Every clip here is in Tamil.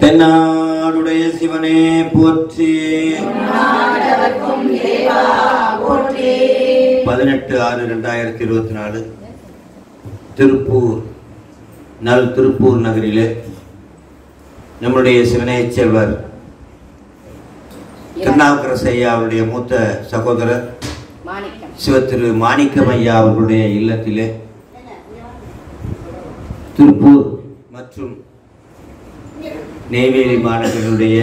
தென்னாடுடைய சிவனே போற்றி. 18/6/2024 திருப்பூர் நகரிலே நம்முடைய சிவனேய செல்வர் திருநாவுக்கரசு ஐயா அவருடைய மூத்த சகோதரர் சிவத்திரு மாணிக்கம் ஐயா அவர்களுடைய இல்லத்திலே திருப்பூர் மற்றும் நெய்வேலி மாநகருடைய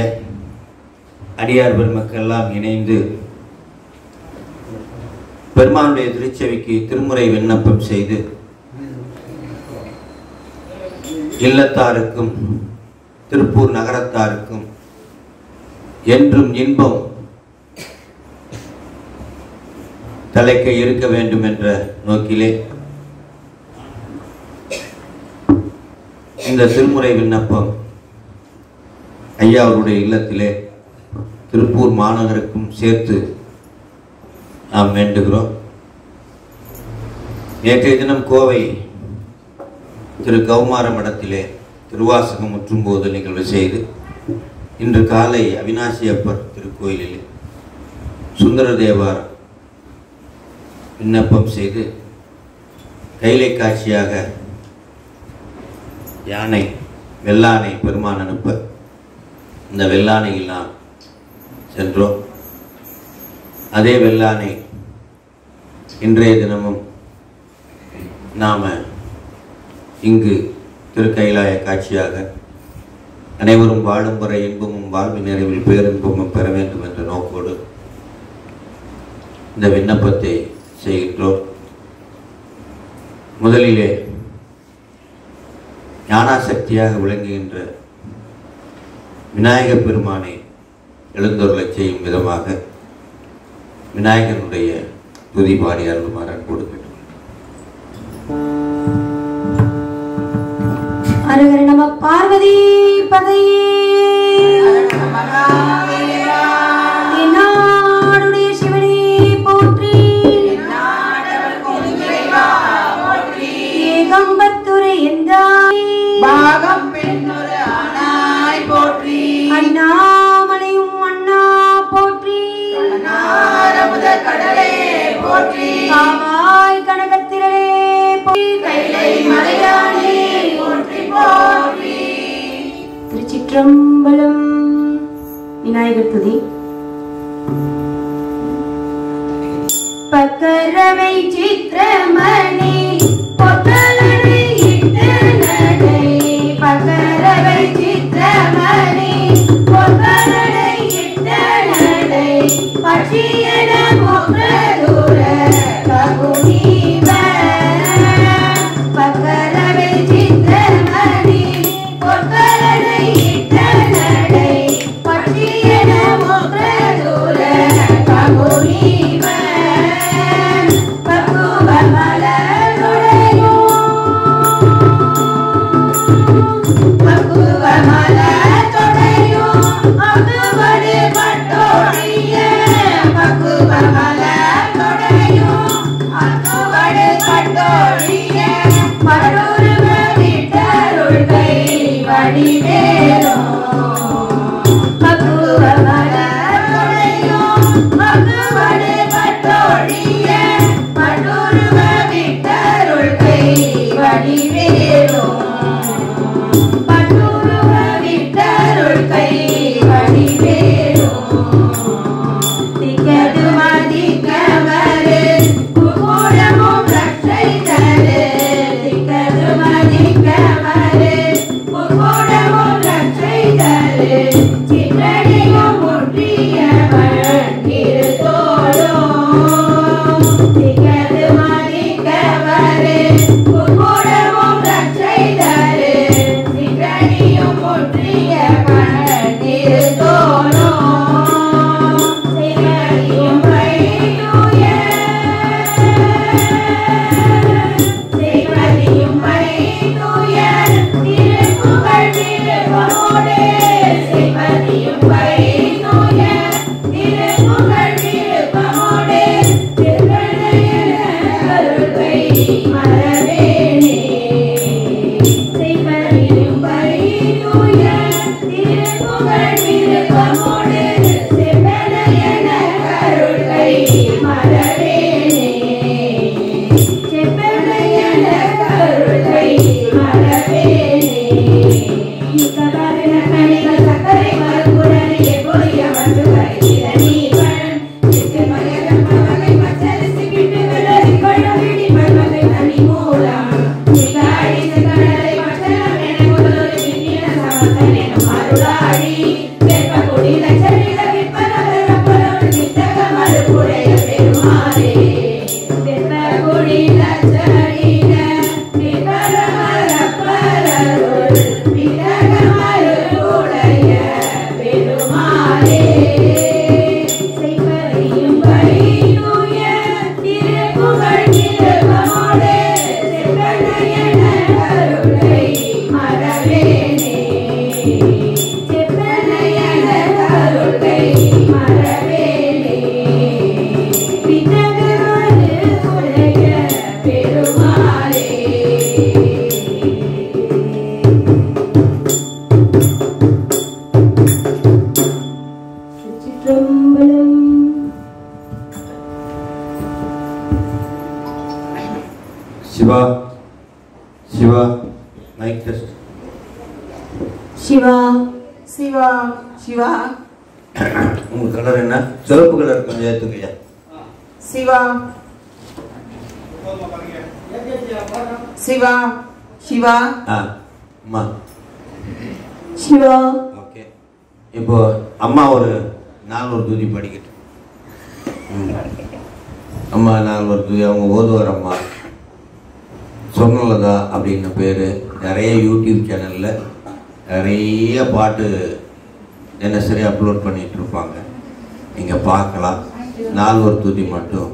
அடியார் பெருமக்கள் எல்லாம் இணைந்து பெருமானுடைய திருச்செவிக்கு திருமுறை விண்ணப்பம் செய்து இல்லத்தாருக்கும் திருப்பூர் நகரத்தாருக்கும் என்றும் இன்பம் தலைக்க இருக்க வேண்டும் என்ற நோக்கிலே இந்த திருமுறை விண்ணப்பம் ஐயா அவருடைய இல்லத்திலே திருப்பூர் மாநகருக்கும் சேர்த்து நாம் வேண்டுகிறோம். நேற்றைய தினம் கோவை திரு கௌமார மடத்திலே திருவாசகம் முற்றும்போது நிகழ்வு செய்து இன்று காலை அவிநாசி அப்பர் திருக்கோயிலில் சுந்தர தேவார் விண்ணப்பம் செய்து கைலை காட்சியாக யானை வெள்ளானை பெருமான் அனுப்ப இந்த வெள்ளானையில் நாம் சென்றோம். அதே வெள்ளானை இன்றைய தினமும் நாம் இங்கு திருக்கைலாய காட்சியாக அனைவரும் வாழும் வரை இன்பமும் வாழ்வு நிறைவில் பேரின்பமும் பெற வேண்டும் என்ற நோக்கோடு இந்த விண்ணப்பத்தை செய்கின்றோம். முதலிலே ஞானாசக்தியாக விளங்குகின்ற விநாயகப் பெருமானை எழுந்தருளச் செய்யும் விதமாக விநாயகனுடைய துதி பாடி அருளுமாறு அன்போடு கேட்டுக்கொள்கிறேன். நம பார்வதி பதையே நாடுடைய சிவனே போற்றி. ஏகம்பத்துரை எந்தாய் பாகம் பெண்ணொரு ஆனாய் போற்றி. அண்ணாமலையும் அண்ணா போற்றி. அண்ணாரமுத கடலே போற்றி. காவாய் கனகத்திரளே போற்றி. கைலை மலையானே போற்றி போற்றி. திருச்சிற்றம்பலம். விநாயகர் துதி. பக்கரவை சித்திரமணி பொக்கலனை இட்டு நடை. பக்கரவை சித்திரமணி பொக்கலனை இட்டு நடை. பட்சியன மொக்கதூர ககுனீவ. பக்கரவை சித்திரமணி பொக்கலனை இட்டு நடை. பட்சியன மொக்கதூர ககுனீவ. பக்குவ மலர் திருப்புகழ் விருப்பமோடு செப்பனையன கருளை மறவேனே செப்பனையன கருளை மறவேனே யுத்தகாரின கணிகள் சக்கரை மறுபுறனிலே பொறிய வந்து கரைத்திட நீவன் சித்து மலையகம் மகை பச்சரிசி கிட்டு விளறி கொள்ளவிடி மண்மகை தனி மூலம் நிகாடி கடலை மச்சலம் என முதலொரு விண்ணின சமத்தனென மருளாடி வெப்ப குடி லட்சணில விற்பனவர் அப்பளோடு வித்தக மறுபுடைய பெருமாளே வெப்ப குடி லட்சணில விற்பனவர் அப்பளோடு வித்தக மறுபுடைய பெருமாளே செய்வதையும் வழியுய திருப்புகழ் திருப்பமோடு செப்பனையன கருளை மறவேனே செப்பனையன கருளை மறவேனே வித்தகமது உடைய பெருமாளே சிற்றம்பலம் சிவா சிவா மைக் டெஸ்ட். சிவா சிவா சிவா உங்க கலர் என்ன? சிவப்பு கலர் கொஞ்சம் ஏத்துங்கய்யா. சிவா சிவா சிவா அம்மா சிவா. ஓகே. இப்போ அம்மா ஒரு 4 தூதி படிக்கட்டும். அம்மா 4 தூதி அவங்க ஓதுவார். அம்மா சொர்ணலதா அப்படின்னு பேர். நிறைய யூடியூப் சேனலில் நிறைய பாட்டு தினசரி அப்லோட் பண்ணிகிட்டு இருப்பாங்க, நீங்கள் பார்க்கலாம். 4 தூதி மட்டும்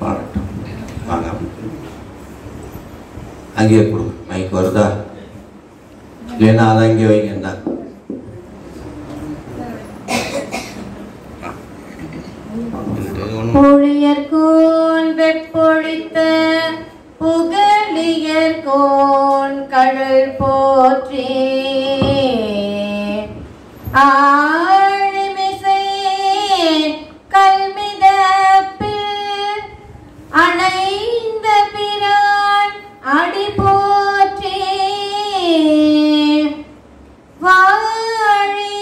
பாடட்டும் வாங்க. அங்கேயே கொடுங்க. மைக் வருதா? இல்லைன்னா அதை அங்கே வைங்க. என்ன புளியர்கோன் வெப்பொழித்த புகழியர்கோன் கடல் போற்றி ஆழிமிசை கல்மிதப்பில் அணைந்த பிரான் அடி போற்றி வாழி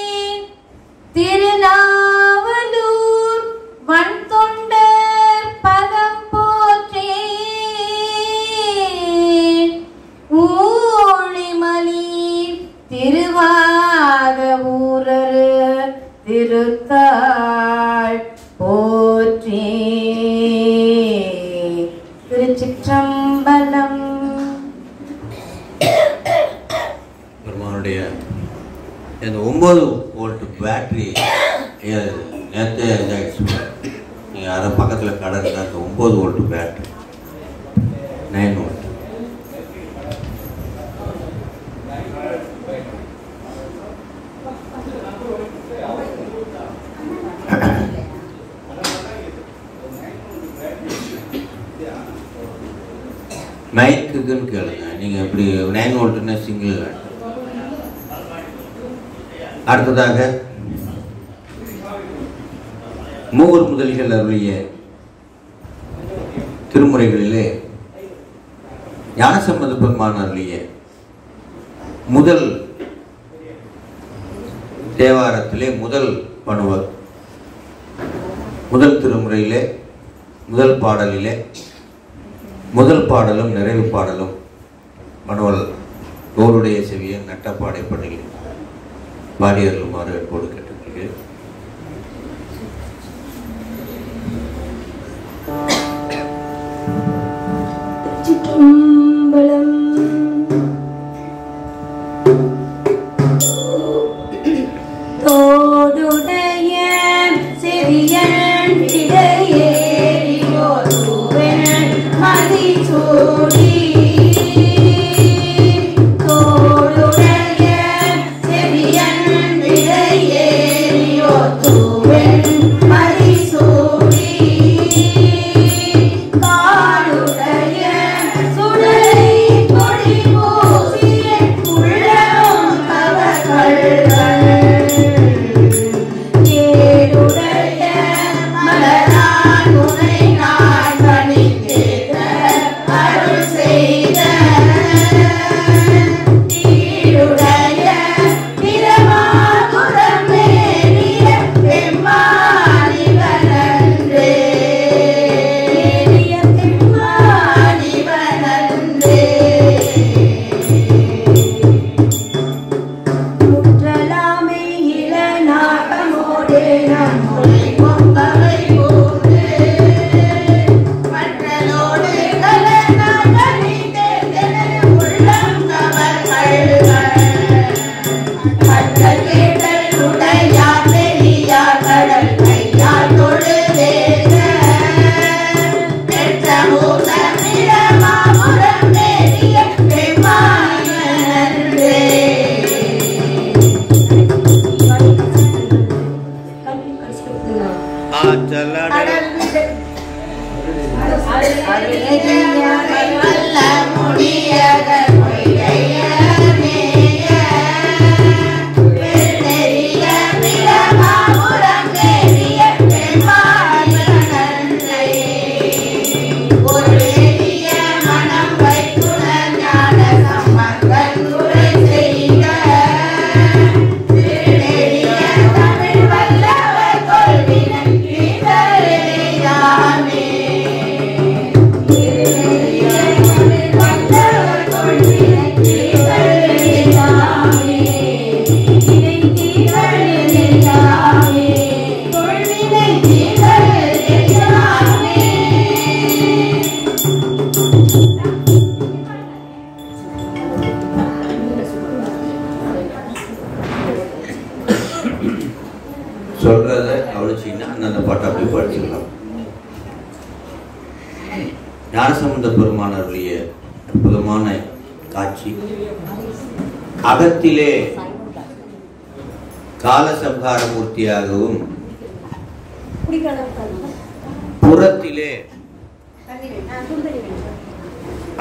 திருநாவலூர் வன் தொண்டர் பதம் போற்றி ஊழிமலி திருவாத ஊரரு திருத்தாள் போற்றி. திருச்சிற்றம்பலம். பெருமானுடைய இந்த 9 வோல்ட் பேட்டரி நேற்றே இதாகிடுச்சு. நீங்கள் யாரோ பக்கத்தில் கடை இருந்தால் அந்த 9 வோல்ட் பேட்டரி 9 வோல்ட். மைக்குன்னு கேளுங்க. நீங்கள் எப்படி 9 வோல்ட்டுன்னா சிங்கிள். அடுத்ததாக மூவர் முதலிகள் அருளிய திருமுறைகளிலே ஞானசம்பந்த பெருமான் அருளிய முதல் தேவாரத்திலே முதல் பணுவர் முதல் திருமுறையிலே முதல் பாடலிலே முதல் பாடலும் நிறைவு பாடலும் மனுவல் தோளுடைய செவியை நட்டப்பாடை பண்ணி பாடியருளுமாறு அன்போடு கேட்டுக்கொள்கிறேன். சிற்றம்பலம். தோடுடைய செவியன் இடையேறியோருவன் மதிசூடி தோடுடைய செவியன் இடையேறியோருவன் சொல்றத கவனிச்சீங்கன்னா அந்த பாட்டை அப்படி படிச்சுக்கலாம். ஞானசம்பந்த பெருமானருடைய அற்புதமான காட்சி. அகத்திலே காலசம்ஹார மூர்த்தியாகவும் புறத்திலே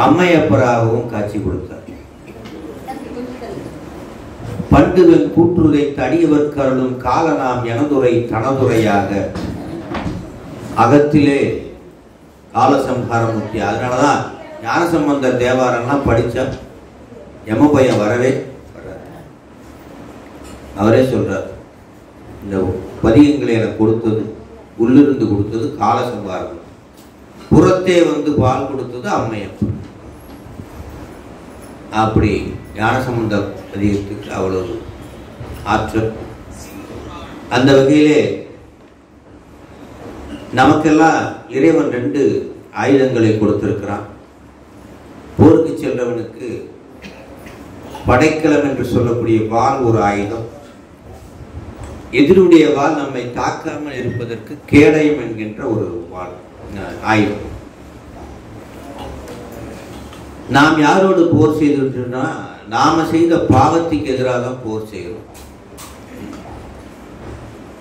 அம்மையப்பராகவும் காட்சி கொடுத்தார். பண்டுவன் கூற்றுதை தடியவர் கருளும் காலனாம் எனதுரை தனதுரையாக அகத்திலே காலசம்ஹாரமூர்த்தி. அதனாலதான் ஞானசம்பந்த தேவாரம்லாம் படிச்சா யமபயம் வரவே வராது. அவரே சொல்றார், இந்த பதிகங்களை எனக்கு கொடுத்தது, உள்ளிருந்து கொடுத்தது காலசம்ஹாரம், புறத்தே வந்து பால் கொடுத்தது அம்மையப்பர். அப்படி ஞானசம்பந்த பதிகத்துக்கு அவ்வளவு ஆற்றல். அந்த வகையிலே நமக்கெல்லாம் இறைவன் 2 ஆயுதங்களை கொடுத்திருக்கிறான். போருக்கு சென்றவனுக்கு படைக்கலம் என்று சொல்லக்கூடிய வாள் ஒரு ஆயுதம். எதிரியுடைய வாள் நம்மை தாக்காமல் இருப்பதற்கு கேடயம் என்கின்ற ஒரு வாள் ஆயுதம். நாம் யாரோடு போர் செய்துட்டோம்னா நாம செய்த பாவத்துக்கு எதிராக தான் போர் செய்கிறோம்.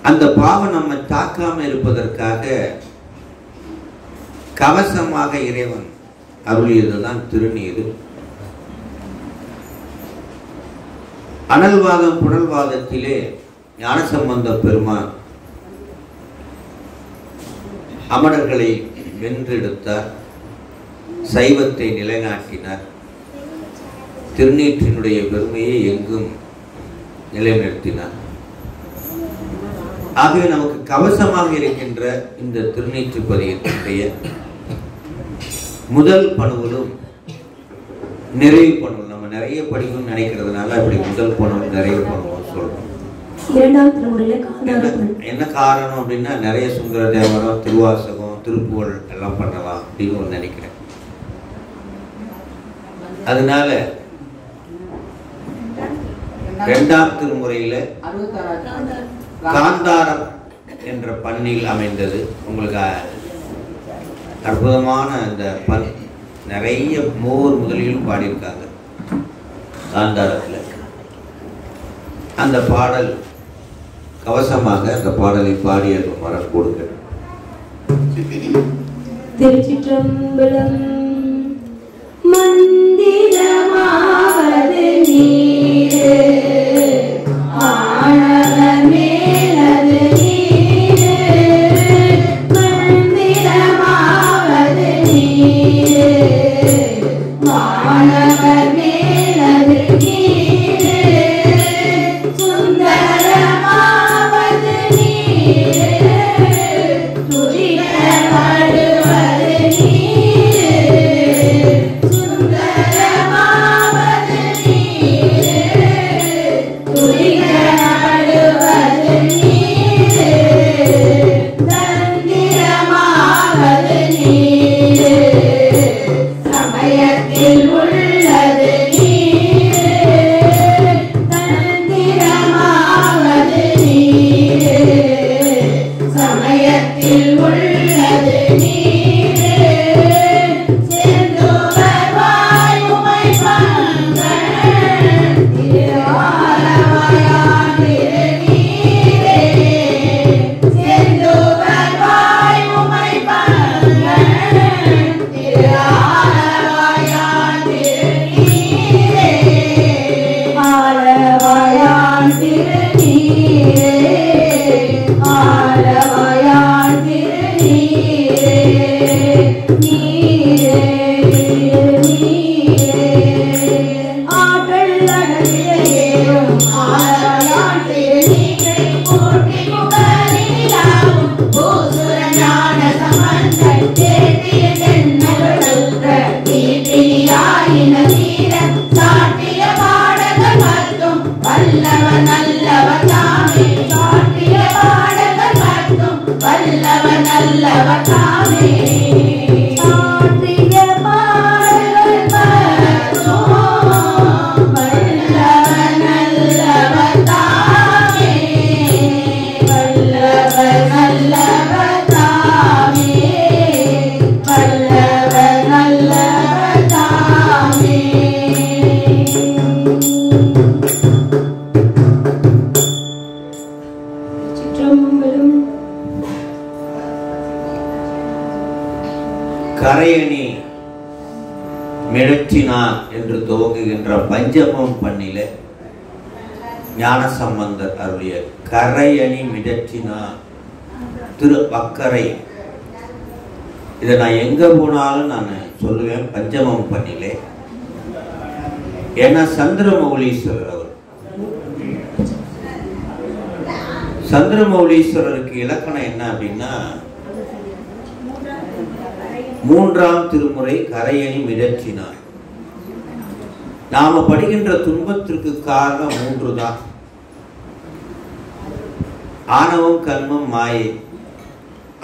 அந்த பாவம் நம்ம தாக்காம இருப்பதற்காக கவசமாக இறைவன் அருளியதுதான் திருநீறு. அனல்வாதம் புனல்வாதத்திலே ஞானசம்பந்த பெருமான் அமரர்களை வென்றெடுத்தார், சைவத்தை நிலைநாட்டினார், திருநீற்றினுடைய பெருமையை எங்கும் நிலைநிறுத்தினார். ஆகவே நமக்கு கவசமாக இருக்கின்ற இந்த திருநீற்று பதிகத்தினுடைய முதல் பணுவலும் நிறைவு பணுவல், நம்ம நிறைய படிக்கணும்னு நினைக்கிறதுனால அப்படி முதல் பணுவல் நிறைவு பணுவல் சொல்றோம். என்ன காரணம் அப்படின்னா நிறைய சுந்தர தேவரம், திருவாசகம், திருப்புகழ் எல்லாம் பண்ணலாம் அப்படின்னு ஒன்று நினைக்கிறேன். அதனால 2ஆம் திருமுறையில காந்தாரம் என்ற பண்ணில் அமைந்தது. உங்களுக்கு அற்புதமான அந்த பண் நிறைய மோர் முதலிலும் பாடியிருக்காங்க காந்தாரத்தில். அந்த பாடல் கவசமாக அந்த பாடலை பாடி அந்த மரம் கொடுக்க. திருச்சிற்றம்பலம். மந்திரமாவது நீரு ஆணவர் மேலது நீரு, மந்திரமாவது நீரு ஆணவர் மேலது நீரு, சுந்தரமாவது நீரு துதிக்கப்படுவது நீரு, சுந்தரமாவது நீரு துதிக்கப்படுவது என்ற பஞ்சமம் பண்ணில ஞானசம்பந்தர் அருளிய கரையணி மிடற்றினா திரு வக்கரை. இதை நான் எங்க போனாலும் நான் சொல்லுவேன் பஞ்சமம் பண்ணிலே. ஏன்னா சந்திரமௌலீஸ்வரர் அவர். சந்திரமௌலீஸ்வரருக்கு இலக்கணம் என்ன அப்படின்னா, 3ஆம் திருமுறை கரையணி மிடற்றினார். நாம படுகின்ற துன்பத்திற்கு காரணம் 3 தான். ஆணவம், கர்மம், மாயை.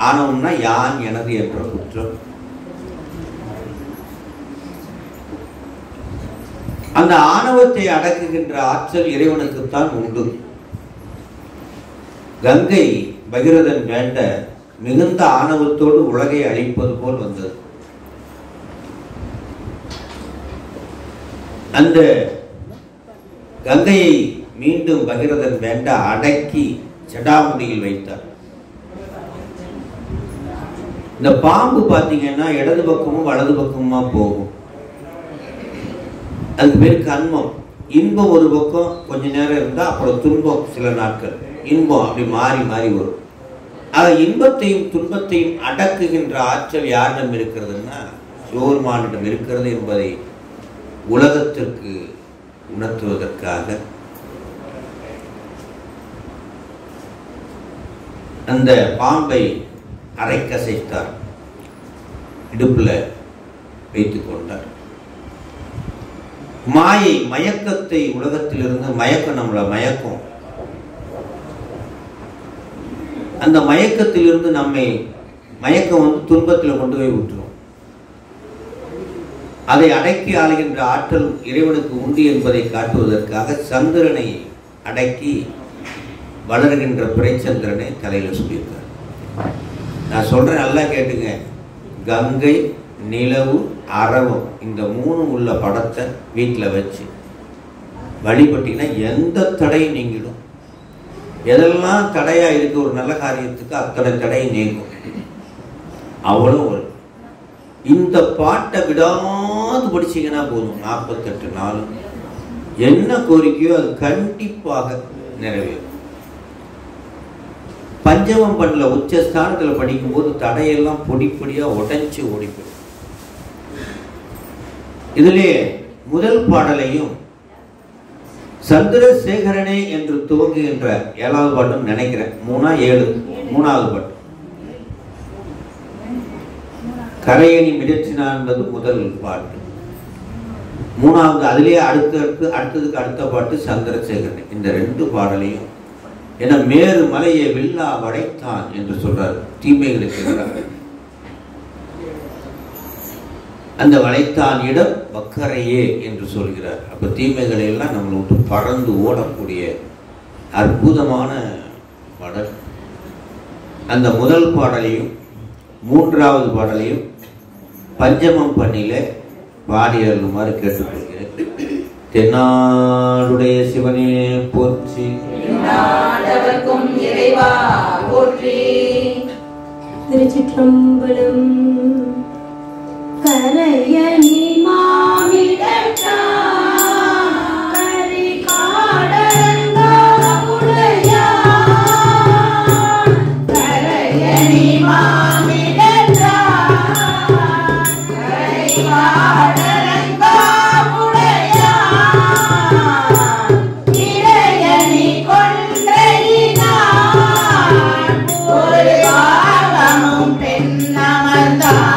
ஆணவம்னா யான் எனது என்ற குற்றம். அந்த ஆணவத்தை அடக்குகின்ற ஆற்றல் இறைவனுக்குத்தான் உண்டு. கங்கை பகீரதன் வேண்ட மிகுந்த ஆணவத்தோடு உலகை அழிப்பது போல் வந்தது. அந்த கங்கையை மீண்டும் பகீரதன் வேண்ட அடக்கி ஜடாமுடியில் வைத்தார். இந்த பாம்பு பார்த்தீங்கன்னா இடது பக்கமும் வலது பக்கமுமா போகும். அதுக்கு பேர் கண்மம். இன்பம் ஒரு பக்கம் கொஞ்ச நேரம் இருந்தா அப்புறம் துன்பம் சில நாட்கள், இன்பம் அப்படி மாறி மாறி வரும். ஆக இன்பத்தையும் துன்பத்தையும் அடக்குகின்ற ஆற்றல் யாரிடம் இருக்கிறதுன்னா சிவபெருமானிடம் இருக்கிறது என்பதை உலகத்திற்கு உணர்த்துவதற்காக அந்த பாம்பை அரைக்கசைத்தார், இடுப்புல வைத்துக் கொண்டார். மாயை மயக்கத்தை உலகத்திலிருந்து மயக்கம், நம்மளை மயக்கம், அந்த மயக்கத்திலிருந்து நம்மை மயக்கம் துன்பத்தில் கொண்டு போய் விட்டுரும். அதை அடக்கி ஆளுகின்ற ஆற்றல் இறைவனுக்கு உண்டு என்பதை காட்டுவதற்காக சந்திரனை அடக்கி வளர்கின்ற பிறைச்சந்திரனை தலையில சொல்லியிருக்கார். நான் சொல்றேன், நல்லா கேட்டுங்க. கங்கை, நிலவு, அரவம் இந்த 3 உள்ள படத்தை வீட்டில் வச்சு வழிபட்டீங்கன்னா எந்த தடையும் நீங்கிடும். எதெல்லாம் தடையா இருக்கு ஒரு நல்ல காரியத்துக்கு அத்தனை தடை நீங்கும். அவ்வளோ ஒரு இந்த பாட்டை விடாது படிச்சீங்கன்னா போதும். 48 நாள் என்ன கோரிக்கையோ அது கண்டிப்பாக நிறைவேறும். பஞ்சமம் பண்ணல உச்சஸ்தானத்தில் படிக்கும்போது தடையெல்லாம் பொடி பொடியா உடைஞ்சு ஓடிப்போம். இதிலே முதல் பாடலையும் சந்திரசேகரனே என்று துவங்குகின்ற 7வது பாட்டும் நினைக்கிறேன். 3 7 3வது பாட்டு கரையணி மிடற்றினா என்பது முதல் பாட்டு. 3வது அதிலேயே அடுத்ததுக்கு அடுத்த பாட்டு சந்திரசேகரன். இந்த 2 பாடலையும் என மேரு மலையை வில்லா வடைத்தான் என்று சொல்றார். தீமைகளுக்கு எதிராக அந்த வளைத்தான் இடம் வக்கரையே என்று சொல்கிறார். அப்ப தீமைகளை எல்லாம் நம்மளை விட்டு பறந்து ஓடக்கூடிய அற்புதமான பாடல். அந்த முதல் பாடலையும் 3வது பாடலையும் பஞ்சமம் பண்ணில பாடி அருளுமாறு கேட்டுக்கொள்கிறேன். தென்னாடுடைய சிவனே போற்றி, நாடவர்க்கும் இறைவா போற்றி. திருச்சிற்றம்பலம். கரையணி மாமிடற்றா கரி காடரங்கா உடையார். கரையணி மாமிடற்றா கரி காடரங்கா உடையார். இறையணி கொன்றையினார் ஒரு பாகமும் பெண்ணமர்ந்தார்.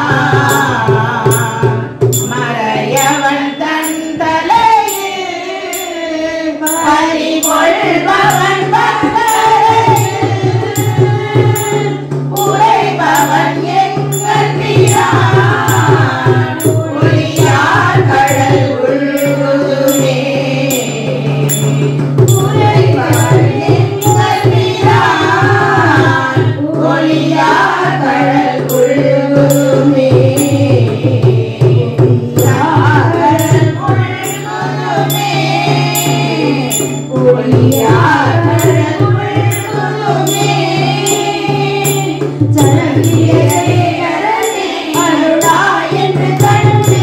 அருளா என்று கண்டு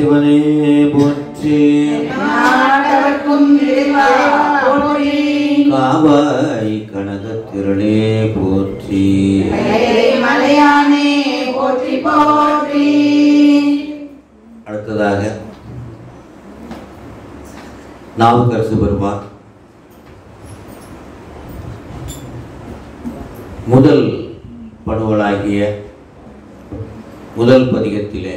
சிவனே போற்றி. நாட்டவர்க்கும் இறைவா போற்றி. காவாய் கனகத்திரளே போற்றி. மலையானே போற்றி போற்றி. அடுத்ததாக நாவுக்கரசு பெருமான் முதல் பணுவலாகிய முதல் பதிகத்திலே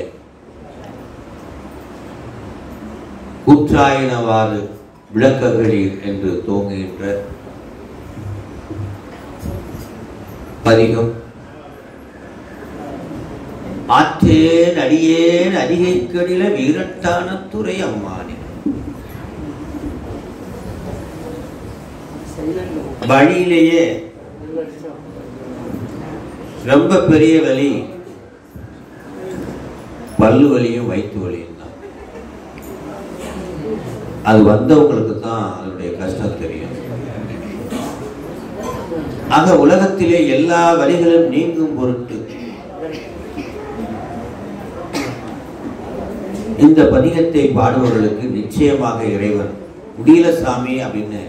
கூற்றாயினவாறு விளக்கங்களில் என்று துவங்குகின்ற பதிகம் ஆற்றேன் அடியேன் அதிகைக்கடில வீரட்டான துறை அம்மானே. வழியிலேயே ரொம்ப பெரிய வலி பல்லு வலியும் வயிற்று வலியும் தான். அது வந்தவங்களுக்கு தான் அதனுடைய கஷ்டம் தெரியும். ஆக உலகத்திலே எல்லா வலிகளும் நீங்கும் பொருட்டு இந்த பதிகத்தை பாடுபவர்களுக்கு நிச்சயமாக இறைவன் முடியல சாமி அப்படின்னு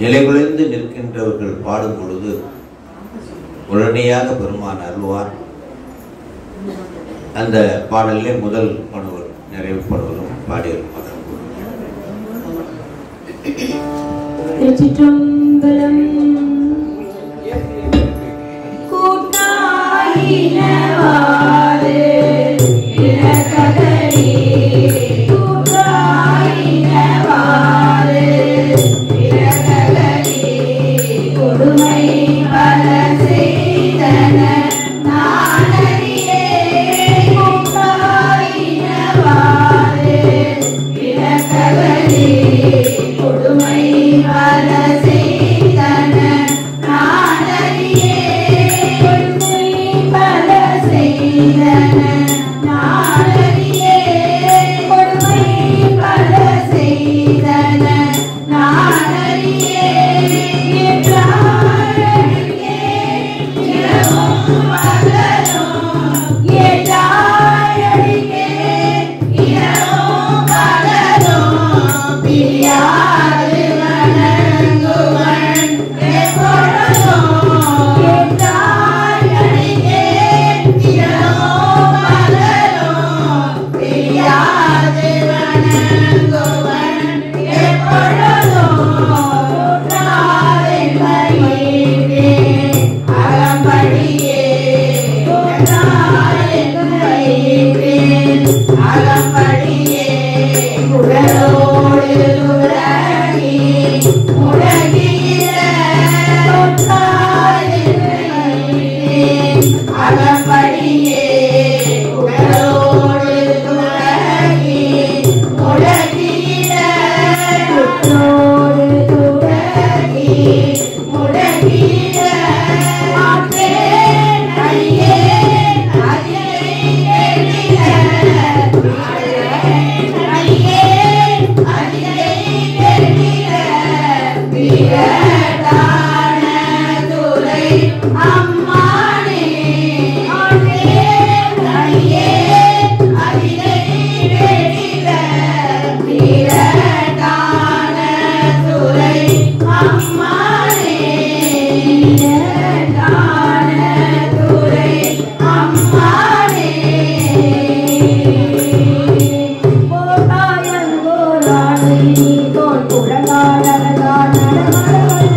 நிலைகுலைந்து நிற்கின்றவர்கள் பாடும் பொழுது உடனடியாக பெருமான் அருள்வார். அந்த பாடலிலே முதல் பணுவல் நிறைவு பணுவலும் பாடியிருப்பார். திருச்சிற்றம்பலம். கூட்டாயினவாறு இலக்ககளே கூட்டாயினவாறு இலக்ககளே கொடுமை பல செய்தன நானறியே. கூட்டாயினவாறு இலக்ககளே கொடுமை பல செய்தன நானறியே. கொடுமை பல செய்தன நானறியே. கொடுமை பல செய்தன நானறியே. ஏற்றாயடியே இரவும் பகலும் ஏற்றாயடியே இரவும் பகலும் பிரியாது வணங்குவன் எப்பொழுதும். ஏற்றாயடியே இரவும் பகலும் பிரியாது வணங்குவன் எப்பொழுதும். கூற்றாரின் வயிற்றே அகம்படியே கூற்றாரின் வயிற்றே அகம்படியே குழலோடு உறங்கி முழங்கிற கூற்றாரின் வயிற்றே அகம்படியே குழலோடு உறங்கி முழங்கிற குற்றோடு துறங்கி முழங்கிற ஆற்றேன் அடியேன் அதிகை எழில. ஆற்றேன் அடியேன் அதிகை எழில. வீரட்டான துறை அம்மானே. ஆற்றேன் அடியேன் அதிகை எழில. வீரட்டான துறை அம்மானே. வீரட்டான துறை அம்மானே. போராயன் போராடி தோல் புழங்காடகான் நடமாட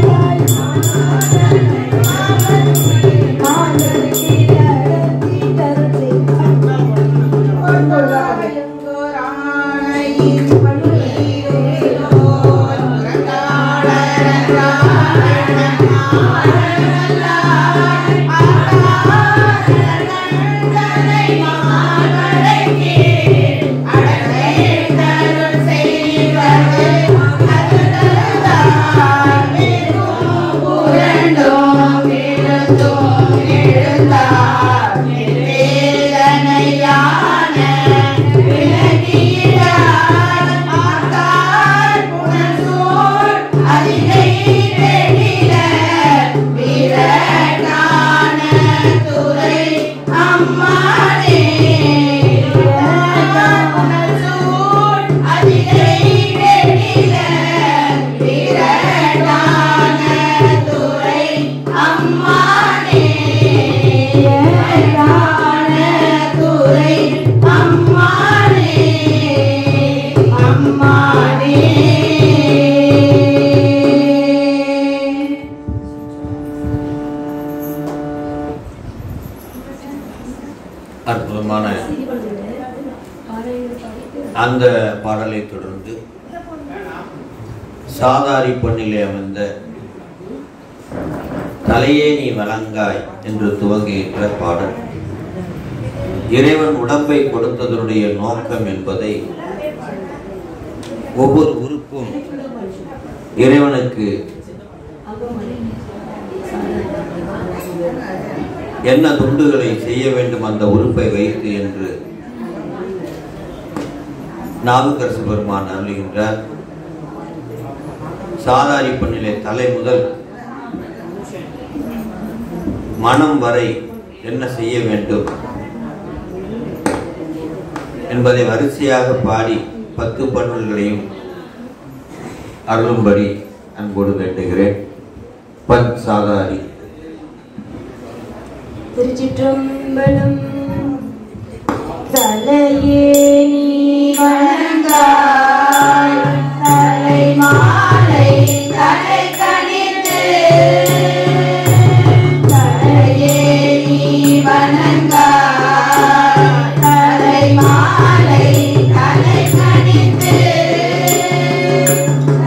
அற்புதமான அந்த பாடலை தொடர்ந்து சாதாரி பொன்னிலே அமைந்த தலையே நீ வழங்காய் என்று துவங்குகின்ற பாடல் இறைவன் உடம்பை கொடுத்ததனுடைய நோக்கம் என்பதை ஒவ்வொரு உறுப்பும் இறைவனுக்கு என்ன துண்டுகளை செய்ய வேண்டும் அந்த உறுப்பை வைத்து என்று நாவுக்கரசு பெருமான் அருளுகின்றார். சாதாரி பொன்னிலே தலை முதல் மனம் வரை என்ன செய்ய வேண்டும் என்பதை வரிசையாக பாடி 10 பாடல்களையும் அருளும்படி அன்போடு வேண்டுகிறேன். சாதாரி. திருச்சிற்றம்பலம். தலையே நீ வணங்காய், தலை மாலை தலை கணிந்து, தலையே நீ வணங்காய், தலை மாலை தலை கணிந்து,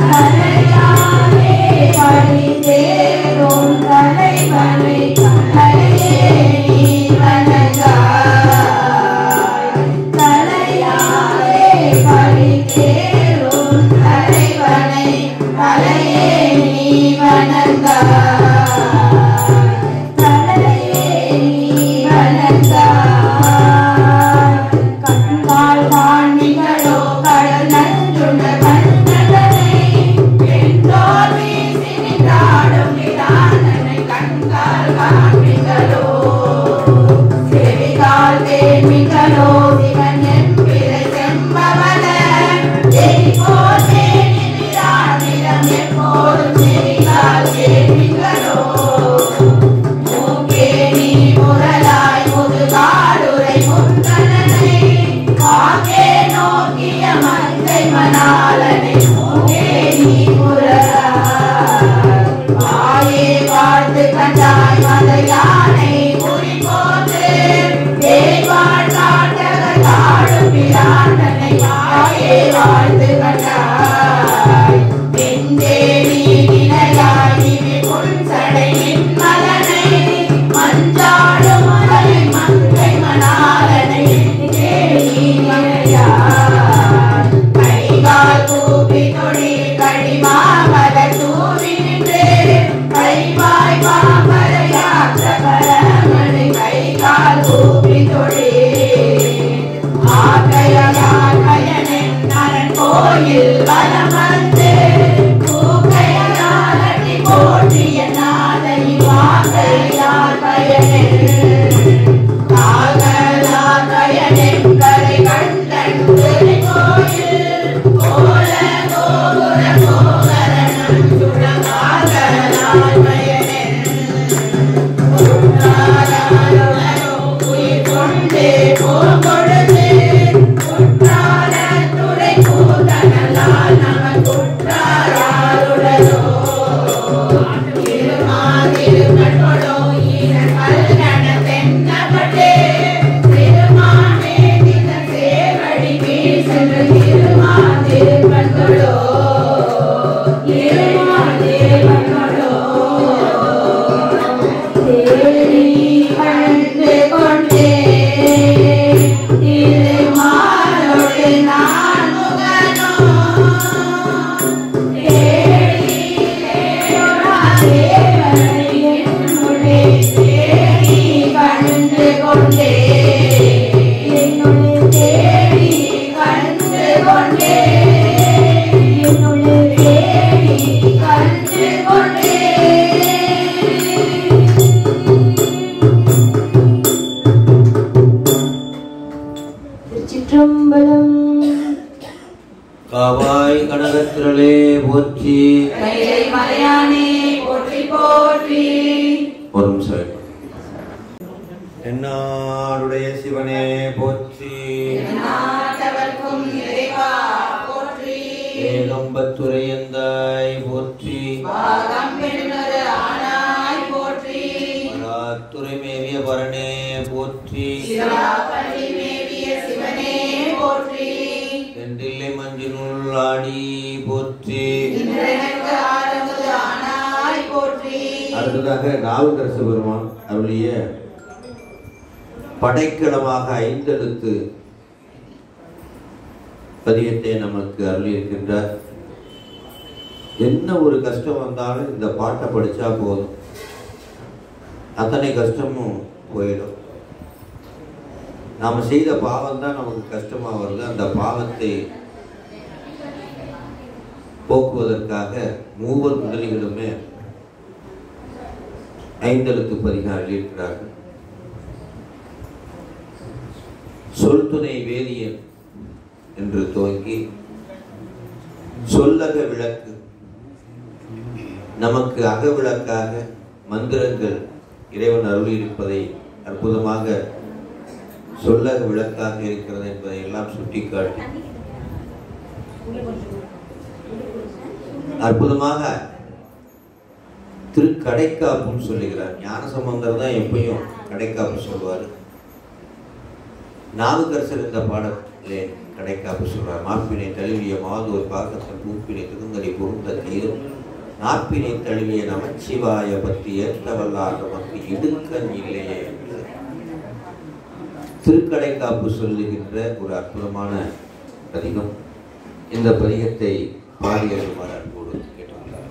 தலையாலே பழி தேரும் தலைவனை தலையே நீ வணங்காய், தலையாலே பழி தேரும் தலைவனை தலையே நீ வணங்காய், தலையே நீ வணங்காய். கண்கால் காண்மிகளோ கடல் நன்றுள்ள கண்ணனை, பெண்ணோர் வீசி நின்றாடும் நிதானனை கண்கால் காண்மிகளோ, செவிகால் கேள்விகளோ சிவன் என்பிறை செம்பவன, எரிபோல் தேனி நிராநிலம் எப்போதும் செவிகால் கேள்விகளோ, மூக்கேணி முரலாய் முதுகாடுரை முந்தனனை, வாக்கே நோக்கிய மங்கை மணாளனை, மூக்கேணி முரலாய் வாயே வாழ்த்து கண்டாய் மத யானை குறி போன்று, தேவாள் காட்டக தாழும் பிராண்டனை, வாயே வாழ்த்து கண்டாய் பெண்டேணி நிலையாய் இவி புன்சடை நின்மலனை, மஞ்சாடும் மலை மங்கை மணாளனை, தேடி மலையாய் கைகால் கூப்பி தொடி கடிமாமல தூவி நின்று, கைவாய் பாமரையாற்ற பரமனை கைகால் கூப்பி தொடி, ஆக்கையார் பயனின் நரன் கோயில் வலம் வந்து, பூக்கையார் அடி போற்றிய நாதை வாக்கையார் பயனின், காகலார் பயனின் கரை கண்டன் திருக்கோயில், கோல கோபுர கோகரணம் சுழகாகலார் பயனின், குற்றாலருளரோ உயிர் கொண்டே போகொழுது, குற்றால துறை கூதனலால் நமன் குற்றாருளரோ, திருமாதிருமட்கொடோ ஈரன் கல்கண தென்னப்பட்டே, திருமானே திதன் சேவடி கீழ் சென்று திருமாதிருமட்கொடோ, திருமாதிருமட்கொடோ தேடி கண்டு கொண்டே, திருமாலோடு நான் முகனோ, தேடி தேவனை என்னுள்ளே தேடி கண்டு கொண்டே, என்னுள்ளே தேடி கண்டு கொண்டே, என்னுள்ளே தேடி கண்டு கொண்டே. திருச்சிற்றம்பலம். காவாய் கனகத்திரளே போற்றி. கைலை மலையானே போற்றி போற்றி. ஒரு நிமிஷம். என்னாருடைய சிவனே போற்றி. நாட்டவர்க்கும் இறைவா போற்றி. ஏகம்பத்துரையந்தாய் போற்றி. பாகம் பெண்ணொரு ஆனாய் போற்றி. அத்துறை மேவிய பரனே போற்றி. சிராப்பள்ளி மேவிய சிவனே போற்றி. சென்றில்லை மஞ்சினுள் ஆடி போற்றி. இன்றெனக்கு ஆரமுது ஆனாய் போற்றி. அடுத்ததாக நாவுக்கரசு பெருமான் அருளிய படைக்கலமாக 5 எழுத்து பதியத்தை நமக்கு அருளி இருக்கின்றார். என்ன ஒரு கஷ்டம் வந்தாலும் இந்த பாட்டை படிச்சா போதும், அத்தனை கஷ்டமும் போயிடும். நாம செய்த பாவம் தான் நமக்கு கஷ்டமா வருது. அந்த பாவத்தை போக்குவதற்காக மூவர் முதலிகளுமே 5 எழுத்து பதிகம் அருளியிருக்கிறார்கள். சொல் துணை வேதியன் என்று துவங்கி சொல்லக விளக்கு, நமக்கு அகவிளக்காக மந்திரங்கள் இறைவன் அருள் இருப்பதை அற்புதமாக சொல்லக விளக்காக இருக்கிறது என்பதை எல்லாம் சுட்டிக்காட்டி அற்புதமாக திருக்கடைக்காப்புன்னு சொல்லுகிறார். ஞானசம்பந்தர் தான் எப்பயும் கடைக்காப்பு சொல்வார். நாவுக்கரசர் இந்த பாடத்திலே கடைக்காப்பு சொல்றார். மாப்பினை தழுவிய மாதோர் பாக்கத்தன் பூப்பினை திருந்தலை பொருந்த தீரும் நாப்பினை தழுவிய நமச்சிவாய பற்றி ஏற்றவல்லார் நமக்கு இடுக்கண் இல்லையே என்று திருக்கடைக்காப்பு சொல்லுகின்ற ஒரு அற்புதமான பதிகம். இந்த பதிகத்தை பாடியருமாறு அன்போடு கேட்டுள்ளார்.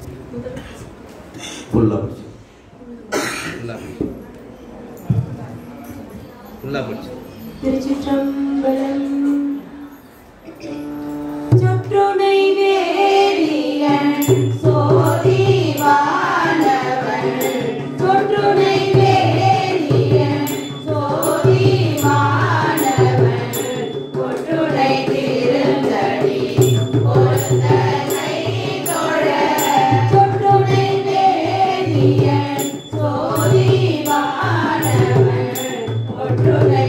திருச்சிற்றம்பலம். சுற்றுனை வேலியன் சோதி வாழவன். சுற்றுனை வேலியன் சோதி வாழவன். கொற்றுனை திருந்தடி பொருந்தனை தொழ. சுற்றுனை வேலியன் சோதி வாழவன். கொற்றுனை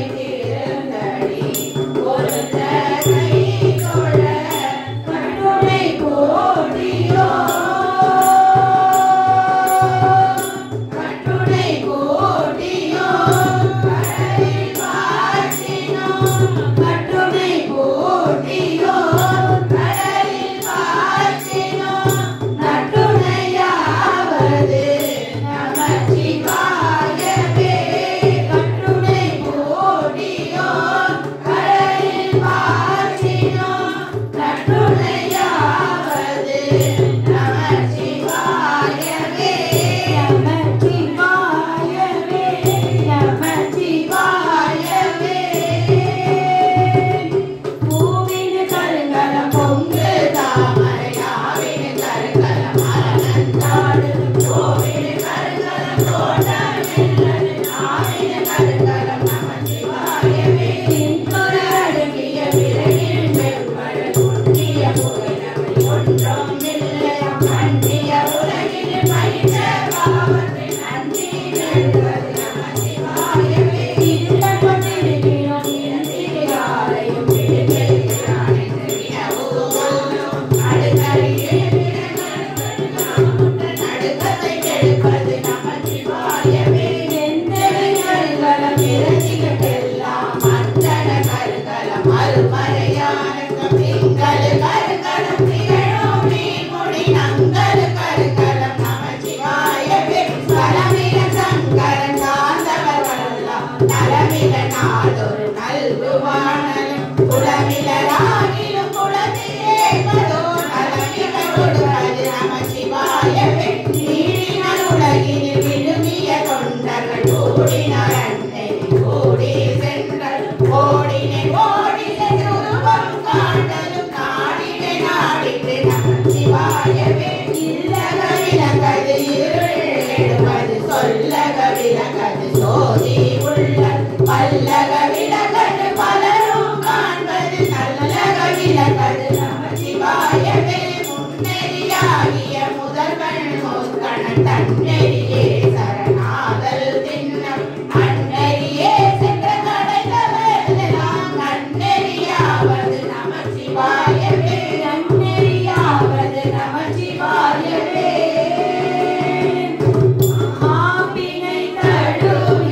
மாப்பினை தழுவி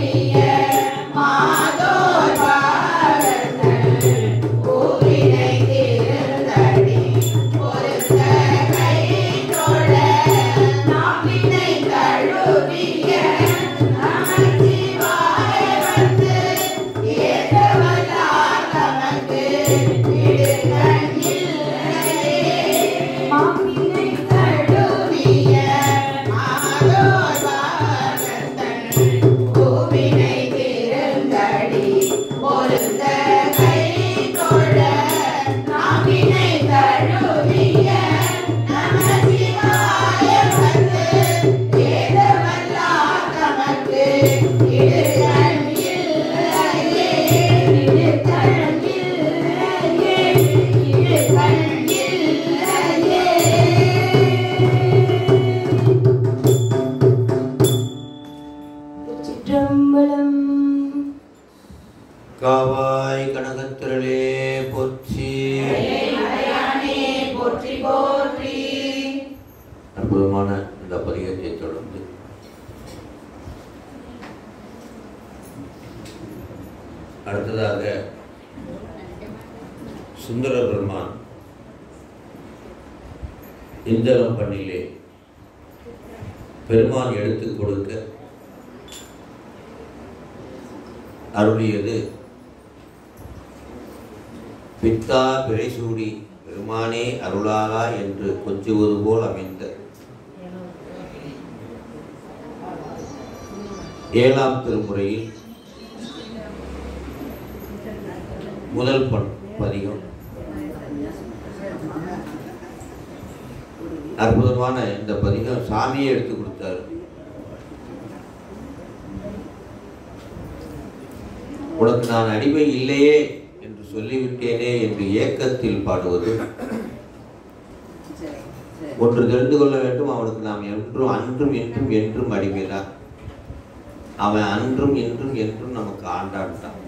மங்களம். காவாய் கனகத்திரளே போற்றி. போற்றி போற்றி. அற்புதமான இந்த பதிகத்தை தொடர்ந்து அடுத்ததாக சுந்தர பெருமான் இந்தளம் பண்ணிலே பெருமான் எடுத்துக் கொடுக்க அருளியது பித்தா பிறைசூடி பெருமானே அருளாளா என்று கொஞ்சுவது போல் அமைந்த 7ஆம் திருமுறையில் முதல் பதிகம். அற்புதமான இந்த பதிகம் சாமியை எடுத்து கொடுத்தார். உனக்கு நான் அடிமை இல்லையே என்று சொல்லிவிட்டேனே என்று ஏக்கத்தில் பாடுவது. ஒன்று தெரிந்து கொள்ள வேண்டும், அவனுக்கு நாம் என்றும் அன்றும் இன்றும் என்றும் அடிமைதான். அவன் அன்றும் இன்றும் என்றும் நமக்கு ஆண்டான்தான்.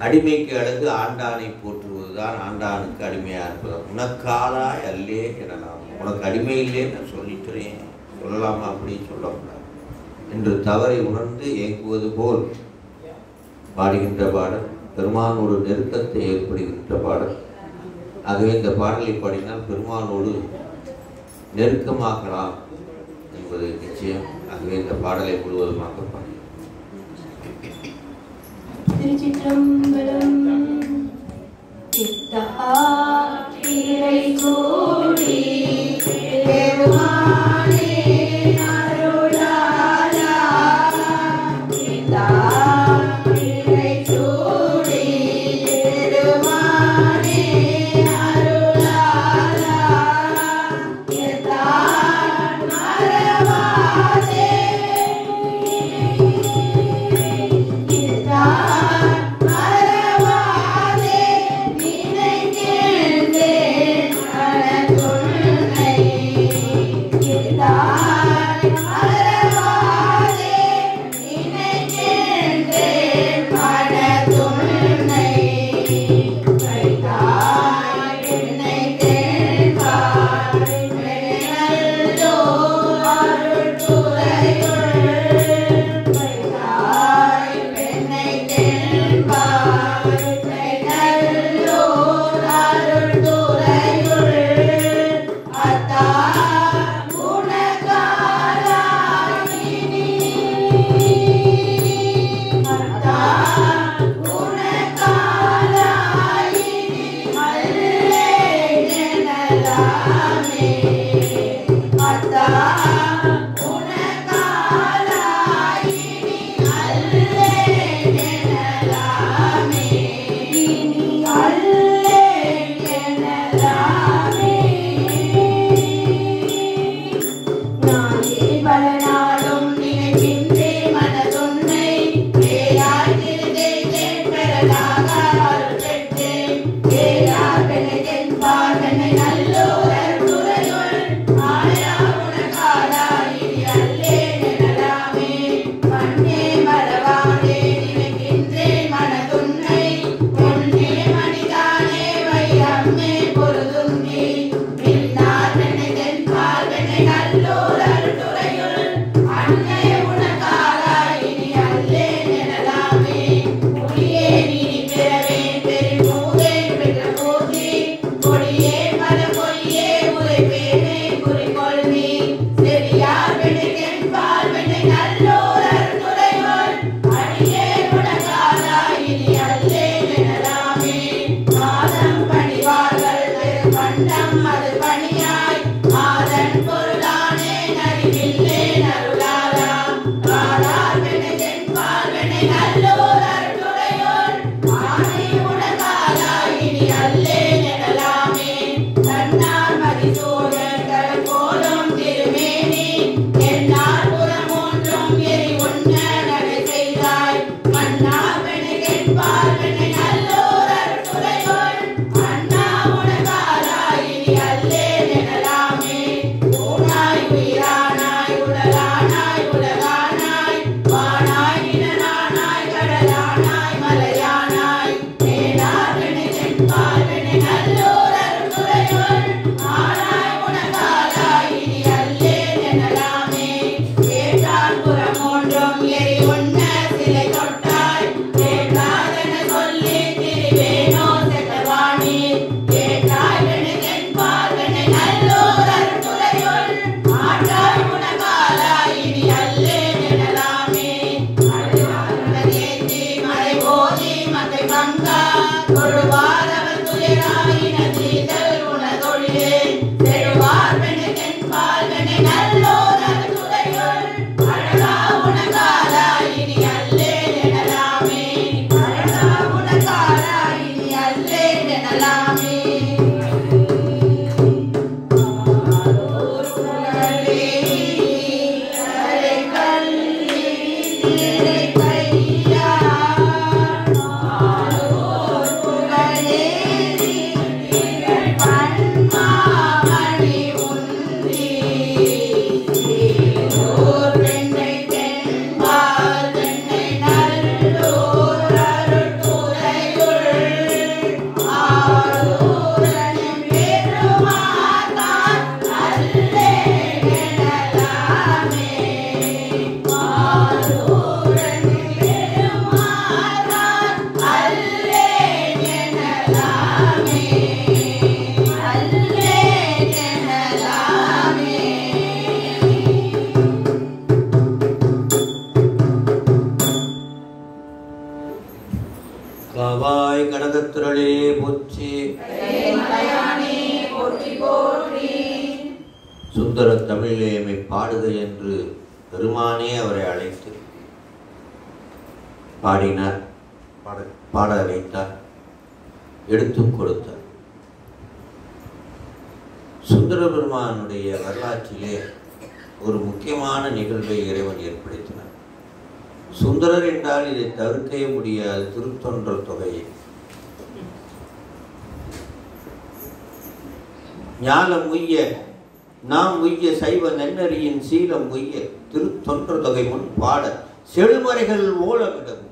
அடிமைக்கு அடுத்து ஆண்டானை போற்றுவதுதான் ஆண்டானுக்கு அடிமையா இருப்பது. உனக்காலாய் அல்லே எனலாம். உனக்கு அடிமை இல்லே நான் சொல்லிக்கிறேன், சொல்லலாமா அப்படி சொல்லக்கூடாது என்று தவறை உணர்ந்து ஏங்குவது போல் பாடுகின்ற பாடல். பெருமானோடு நெருக்கத்தை ஏற்படுகின்ற பாடல். ஆகவே இந்த பாடலை பாடினால் பெருமானோடு நெருக்கமாகலாம் என்பது நிச்சயம். ஆகவே இந்த பாடலை முழுவதுமாக பாடி திருச்சிற்றம்பலம். இறை பெருமானே அருளாளா. இறை சூடி பெருமானே அருளாளா. மறவாதே போலும் திருமேனி என்னால் புறமூன்றும் காவாய் கனகத்திரளே போற்றி. சுந்தர தமிழேமை பாடுக என்று பெருமானே அவரை அழைத்து பாடினார், பாட வைத்தார், எடுத்துக் கொடுத்தார். சுந்தர பெருமானுடைய வரலாற்றிலே ஒரு முக்கியமான நிகழ்வை இறைவன் ஏற்படுத்தினார். சுந்தரர் என்றால் இதை தவிர்க்கவே முடியாது. திருத்தொன்றல் தொகையை ஞானம் உய்ய நாம் உய்ய சைவ நன்னறியின் சீலம் உய்ய திருத்தொன்றல் தொகை முன் பாட செழுமறைகள் ஓலமிடும்.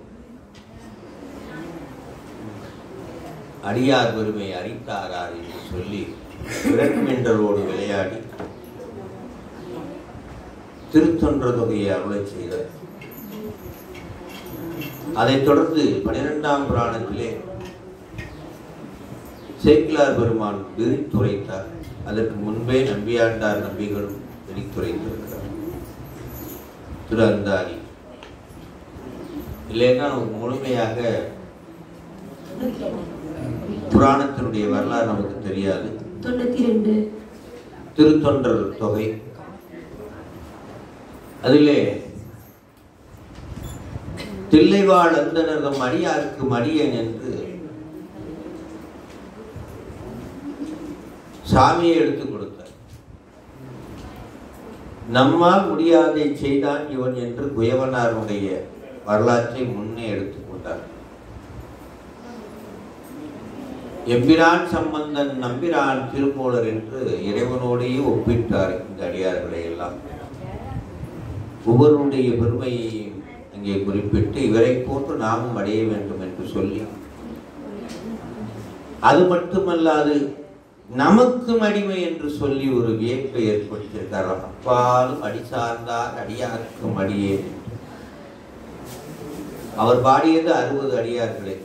அடியார் பெருமை அறிந்தாரார் என்று சொல்லி விரண்மென்றலோடு விளையாடி திருத்தொன்றல் தொகையை அருளை செய்தார். அதைத் தொடர்ந்து 12ஆம் புராணத்திலே சேக்கிழார் பெருமான் விரித்துரைத்தார். அதற்கு முன்பே நம்பியாண்டார் நம்பிகளும் விரித்துரைத்திருக்கிறார். திரு அந்தாதி இல்லைன்னா நமக்கு முழுமையாக புராணத்தினுடைய வரலாறு நமக்கு தெரியாது. 92 திருத்தொன்றல் தொகை, அதிலே தில்லைவாழ் அந்தனர்தம் அடியாருக்கு மடியன் என்று சாமியை எடுத்துக் கொடுத்தார். நம்மால் முடியாதை செய்தான் இவன் என்று குயவனாருடைய வரலாற்றை முன்னே எடுத்துக் கொண்டார். எம்பிரான் சம்பந்தன் நம்பிரான் திருமூலர் என்று இறைவனோடையே ஒப்பிட்டார். இந்த அடியார்களை எல்லாம் ஒவ்வொருடைய பெருமையை அங்கே குறிப்பிட்டு இவரை போன்று நாமும் அடைய வேண்டும் என்று சொல்லி, அது மட்டுமல்லாது நமக்கும் அடிமை என்று சொல்லி ஒரு வியப்பை ஏற்படுத்தியிருக்கார். அப்பாலும் அடி சார்ந்தார் அடியாருக்கும் அடியே. அவர் பாடியது 60 அடியார்களே,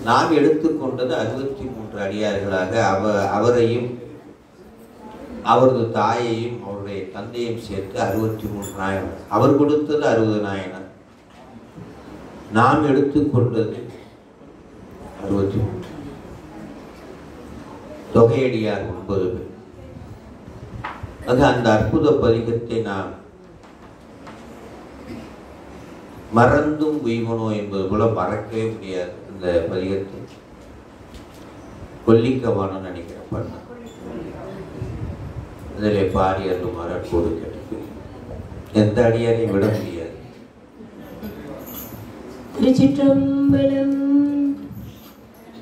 நாம் எடுத்துக்கொண்டது 63 அடியார்களாக அவரையும் அவரது தாயையும் அவருடைய தந்தையும் சேர்த்து 63 நாயனர். அவர் கொடுத்தது 60 நாயனர், நாம் எடுத்துக்கொண்டது 63. தொகையடியார் 9 பேர். அது அந்த அற்புத பதிகத்தை நாம் மறந்தும் உய்வனோ என்பது போல மறக்கவே முடியாது. இந்த பதிகத்தை கொல்லிக்கவானு நினைக்கிற பண்ண இதில் பாடி அது மரக்கூடு கிடைக்கு எந்த அடியாரையும் விட முடியாது. திருச்சிற்றம்பலம்.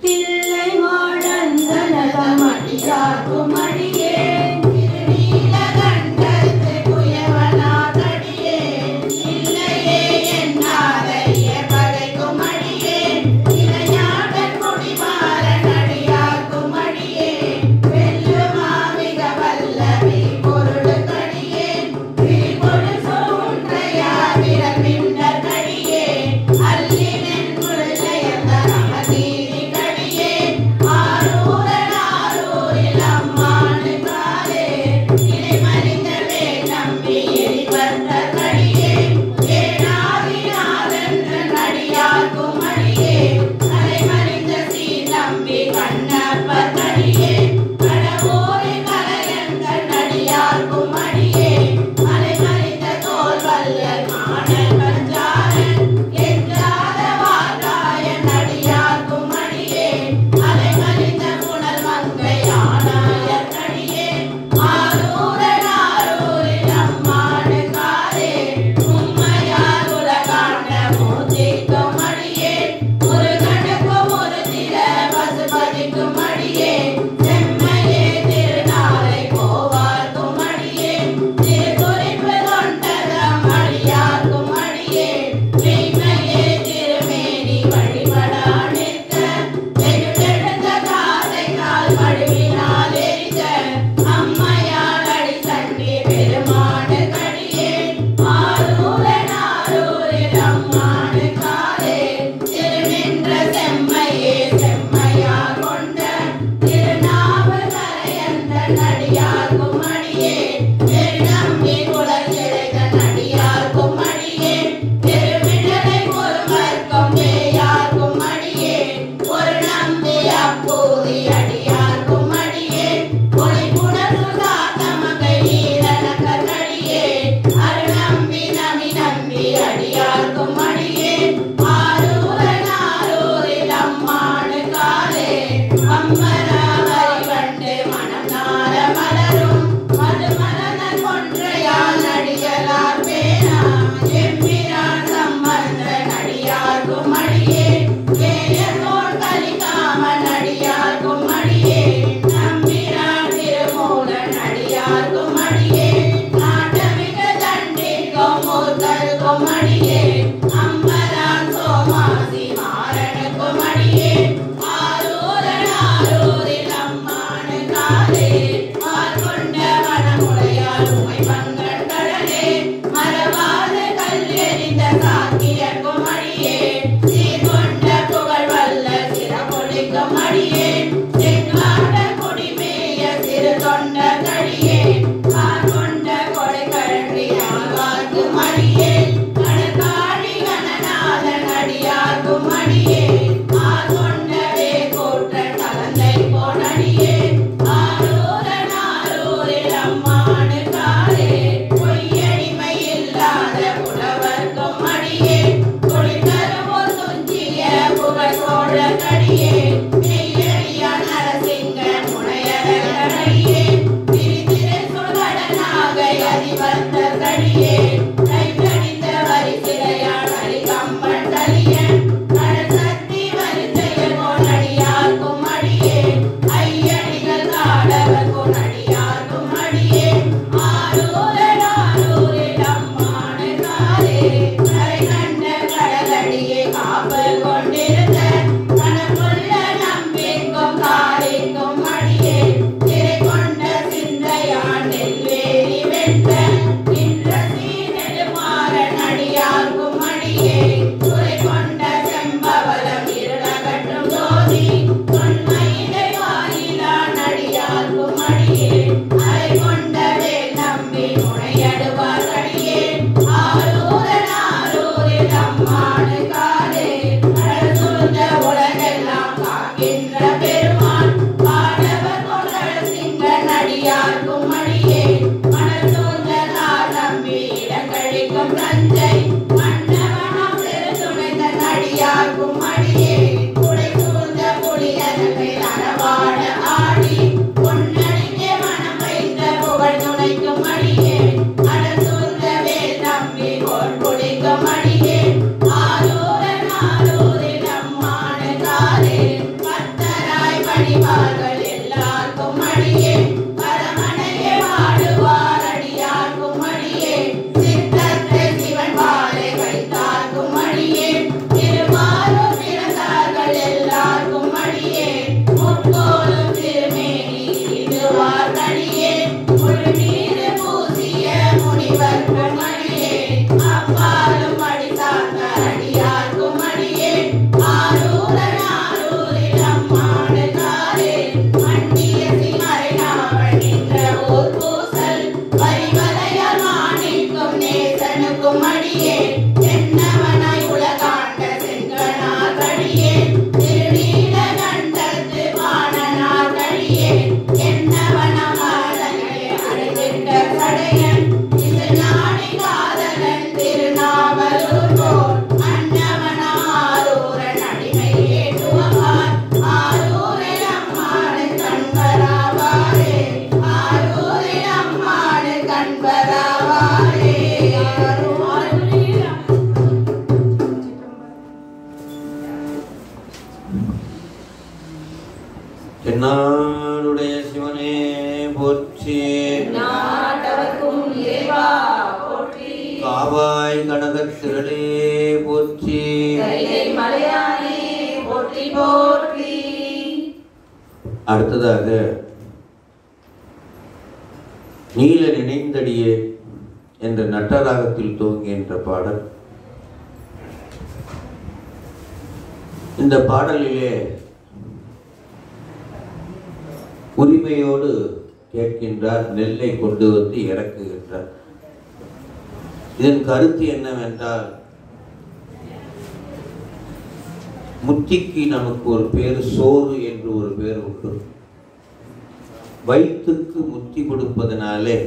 தில்லை வாழந்தனகம் அடியார்க்கும் அடியேன், திருநீலகண்டத்து குயவனாதடியேன், இல்லையே என்னாதைய பகைக்கும் அடியேன், இளைஞாடன் முடிமாறன் அடியார்க்கும் அடியேன், வெல்லுமா மிக வல்லவி பொருளுக்கடியேன், விரிபொருள் சூன்றையா விரமின்னர் கடியேன், அல்லினென் முழுதையந்த நமதீதி கடியேன், ஆரூரன் ஆரூரில் அம்மா படைக்கும் தஞ்சை மன்னவனம் திருத்துணைத்த நடியார்க்கும் அடியே குடை சூழ்ந்த புலியரங்கை அறவாட ஆடி பொன்னடிக்கே மனம் வைத்த புகழ் துணைக்கும் அடியே அடல் சூழ்ந்த வேல் தம்பி போல் புலிக்கும் அடியே ஆரூரன் ஆரூரில் அம்மான காலே பத்தராய் பணிவார்கள் எல்லாருக்கும் அடியே பரமனையே வாடுவார் அடியார்க்கும் அடியே சித்தத்தை சிவன் வாழை வைத்தார்க்கும் அடியே திருமாலும் பிறந்தார்கள் எல்லாருக்கும் அடியே முக்கோலும் திருமேனி இதுவார் அடியே முழுநீர் பூசிய முனிவர்க்கும் அடியே அப்பாலும் அடித்தாங்க அடியார்க்கும் அடியே ஆரூரன் ஆரூரில் அம்மான காலே மண்டிய சிமரைநாவல் நின்ற ஊர் பூசல் பரிமலையார் மாணிக்கும் நேசனுக்கும் அடியே தென்னவனாய் உலகாண்ட செங்கனார் அடியே திருநீல கண்டத்து வாணனார் அடியே என்னவனமாதனை அடைந்திட்ட சடையன் இது நாடி காதலன் திருநாவலூர் போல் அன்னவனாரூரன் அடிமை ஏற்றுவார் ஆரூரில் அம்மாடு கண்பராவாரே ஆரூரில் அம்மாடு கண்பராவாரே தென்னாடுடைய சிவனே போற்றி நாட்டவர்க்கும் இறைவா போற்றி காவாய் கனகத் திரளே போற்றி கைலை மலையானே போற்றி போற்றி அடுத்ததாக நீல நினைந்தடியே என்ற நட்டராகத்தில் துவங்குகின்ற பாடல். இந்த பாடலிலே உரிமையோடு கேட்கின்றார், நெல்லை கொண்டு வந்து இறக்குகின்றார். இதன் கருத்து என்னவென்றால், முத்திக்கு நமக்கு ஒரு பேர் சோறு என்று ஒரு பேர் உண்டு. வயிற்றுக்கு முத்தி கொடுப்பதனாலே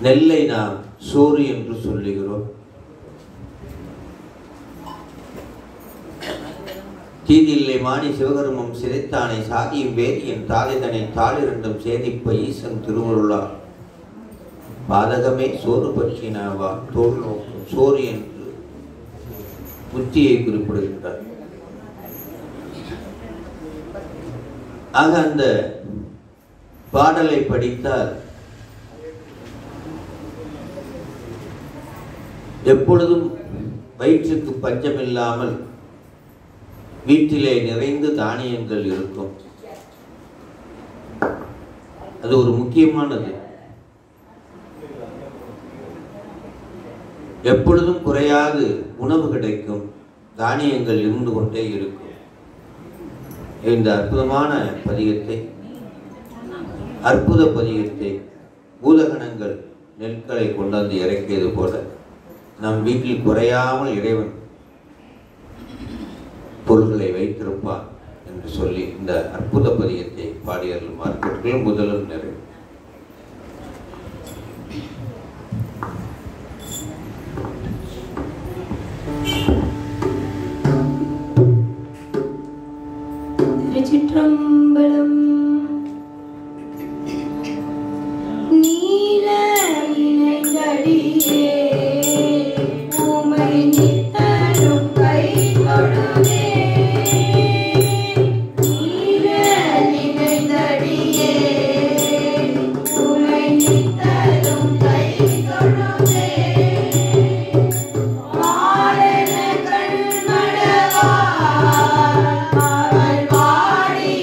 நெல்லை நாம் சோறு என்று சொல்லுகிறோம். தீதில்லை மாணி சிவகர்மம் சிறைத்தானை சாதியும் வேதியின் தாளிதனை தாளிரண்டும் சேதிப்ப ஈசன் திருவருளார் பாதகமே சோறு பற்றினாவா தோல் நோக்கும் சோறு என்று புத்தியை குறிப்பிடுகின்றார். ஆக அந்த பாடலை படித்தால் எப்பொழுதும் வயிற்றுக்கு பஞ்சமில்லாமல் வீட்டிலே நிறைந்து தானியங்கள் இருக்கும். அது ஒரு முக்கியமானது. எப்பொழுதும் குறையாது உணவு கிடைக்கும், தானியங்கள் இருந்து கொண்டே இருக்கும். இந்த அற்புதமான பதிகத்தை, அற்புத பதிகத்தை பூதகணங்கள் நெற்களை கொண்டாந்து இறக்கியது போல நம் வீட்டில் குறையாமல் இறைவன் பொருள்களை வைத்திருப்பான் என்று சொல்லி இந்த அற்புத பதிகத்தை பாடியர்கள் மார்க்கெட்டுகள் முதலும் நிறைவு. திருச்சிற்றம்பலம். நீல இணைந்தடியே உமை நித்தரும் கை தொடுவே. நீல நினைந்தடியே உமை நித்தரும் கை தொழுதே. வாழென கண்மடவார் அவள் வாடி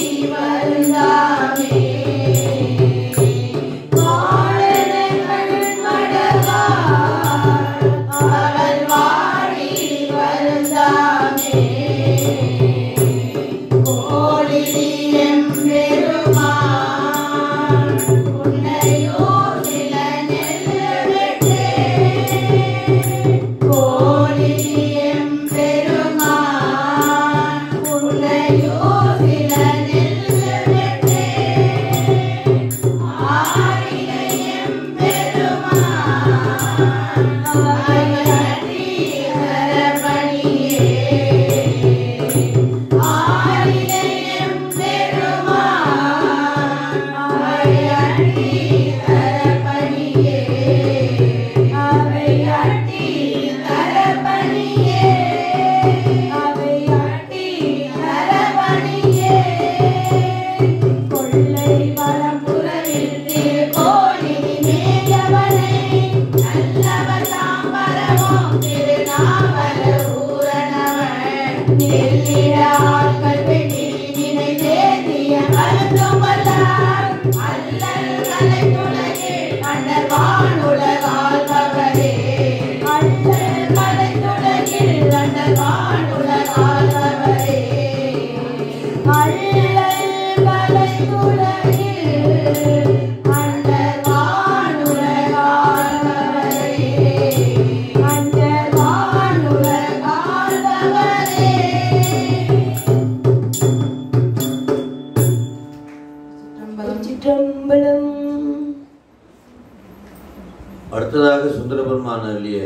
பெருமான் அருளிய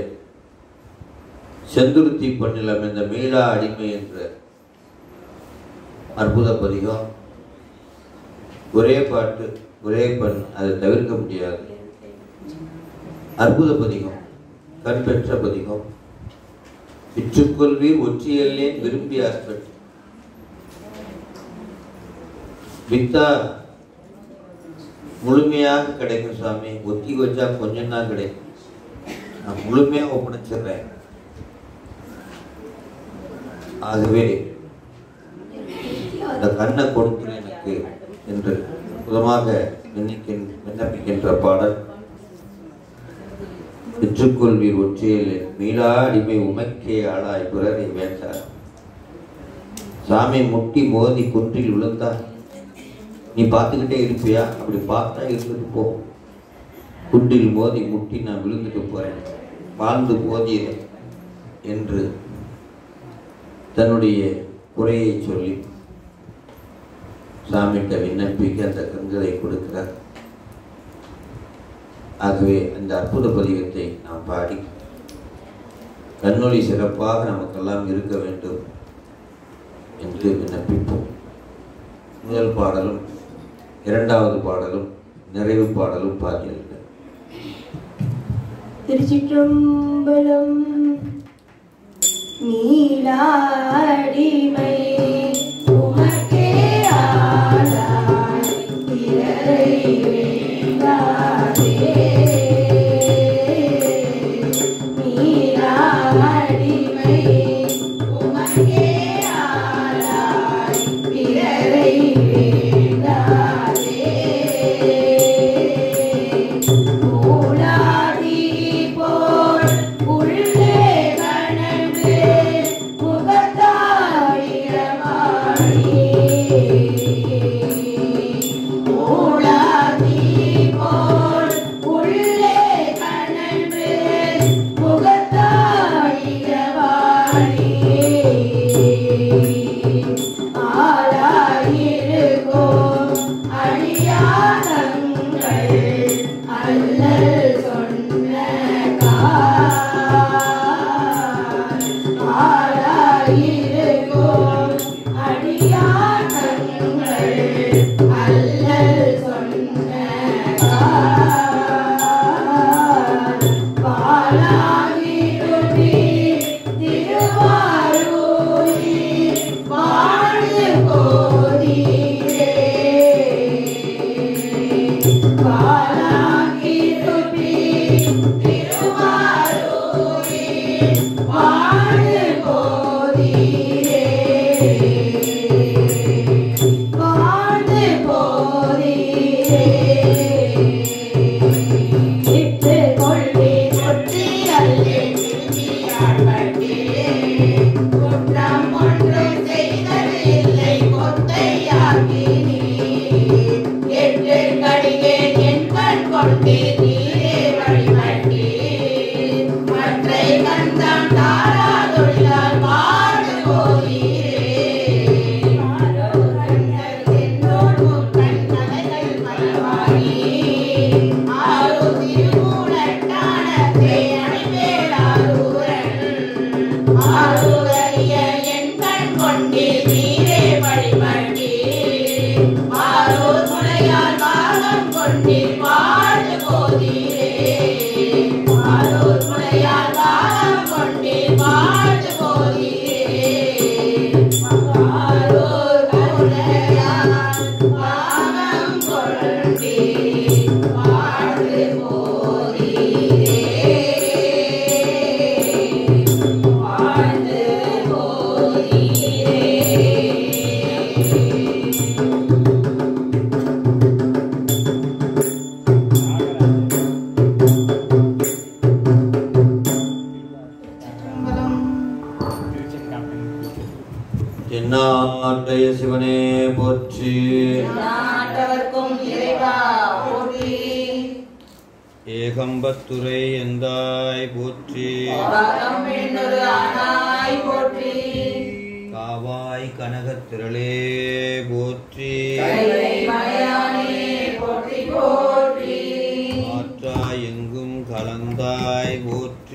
செந்துருத்தி பண்ணில் அமைந்த மீளா அடிமை என்ற அற்புத பதிகம். ஒரே பாட்டு ஒரே பண், அதை தவிர்க்க முடியாது. அற்புத பதிகம், கண் பெற்ற பதிகம். விற்றுக்கொள்வி ஒற்றியல்லேன் விரும்பி ஆஸ்பெட். வித்தா முழுமையாக கிடைக்கும் சாமி, ஒத்தி வச்சா கொஞ்சம் தான் கிடைக்கும். நான் முழுமையாக ஒப்படைச்சிடுறேன். ஆகவே அந்த கண்ணை கொடுத்து எனக்கு என்று புதமாக விண்ணப்பிக்கின்ற பாடல். விற்றுக்கொள்வீர் ஒற்றியல் மீளா அடிமை உமைக்கே ஆளாய் பிறரை வேண்டார். சாமி முட்டி மோதி குன்றில் விழுந்தா நீ பார்த்துக்கிட்டே இருப்பியா? அப்படி பார்த்தா இருந்துட்டு போ. குண்டில் மோதி முட்டி நான் விழுந்துட்டு போறேன், வாழ்ந்து போதியேன் என்று தன்னுடைய குறையை சொல்லி சாமிகிட்ட விண்ணப்பிக்க அந்த கண்களை கொடுக்கிறார். ஆகவே அந்த அற்புத பதிகத்தை நாம் பாடி கண்ணொளி சிறப்பாக நமக்கெல்லாம் இருக்க வேண்டும் என்று விண்ணப்பிப்போம். முதல் பாடலும் இரண்டாவது பாடலும் நிறைவு பாடலும் பாடியிருக்கிறார். திருச்சிற்றம்பலம். மீளா அடிமை உமக்கே ஆளாய் பிறரை வேண்டாதே. மீளா அடிமை உமக்கே ஆளாய் பிறரை வேண்டாதே. மூலாதி போல் உள்ளே கனவு முகத்தாயிரமாய். மூலாதி போல் உள்ளே கனவு முகத்தாயிரமாய். ஆளாயிருக்கும் அடியானங்கள் அல்லல் சொன்ன ஆளாயிருக்கும் அடியானங்கள் அல்லல் சொன்ன பாலாகிருபி திருவாரூரில் வாழ்ந்து போதீரே. பாலாகிருபி திருவாரூரில் வாழ்ந்து போதீரே. வாழ்ந்து போதீரே. இட்டு கொள்வி ஒற்றியல்லே குற்றம் ஒன்றும் செய்ததில்லை கொத்தையாகினி. எட்டு கடிகேன் என் கண் கொண்டு நீரே வழிபட்டீர். மற்றை கந்தான் தாரா தொழிலால் பாடு போதீரே. என்னோடு முக்கண் கலைகள் மலவாகி ஆறு திருமூலட்டானத்தை அணிவேலாரூரன். ஆரூரிய என் கண் கொண்டீர் நீரே வழிபட்டீர். ஆரூர் முளையால் பாகம் கொண்டீர் வாழ்ந்து போதீரே. ஆரூர் முளையால் பாகம் கொண்டீர் வாழ்ந்து போதீரே. ஆரூர் முளையால் பாகம் கொண்டீர் வாழ்ந்து போதீரே. வாழ்ந்து போதீரே. தென்னாட்டைய சிவனே போற்றி. நாட்டவர்க்கும் இறைவா போற்றி. ஏகம்பத்துரை எந்தாய் போற்றி. பாகம் பெண்ணொரு ஆனாய் போற்றி. காவாய் கனகத்திரளே போற்றி. கைலை மலையானே போற்றி போற்றி. ஆற்றாய் எங்கும் கலந்தாய் போற்றி.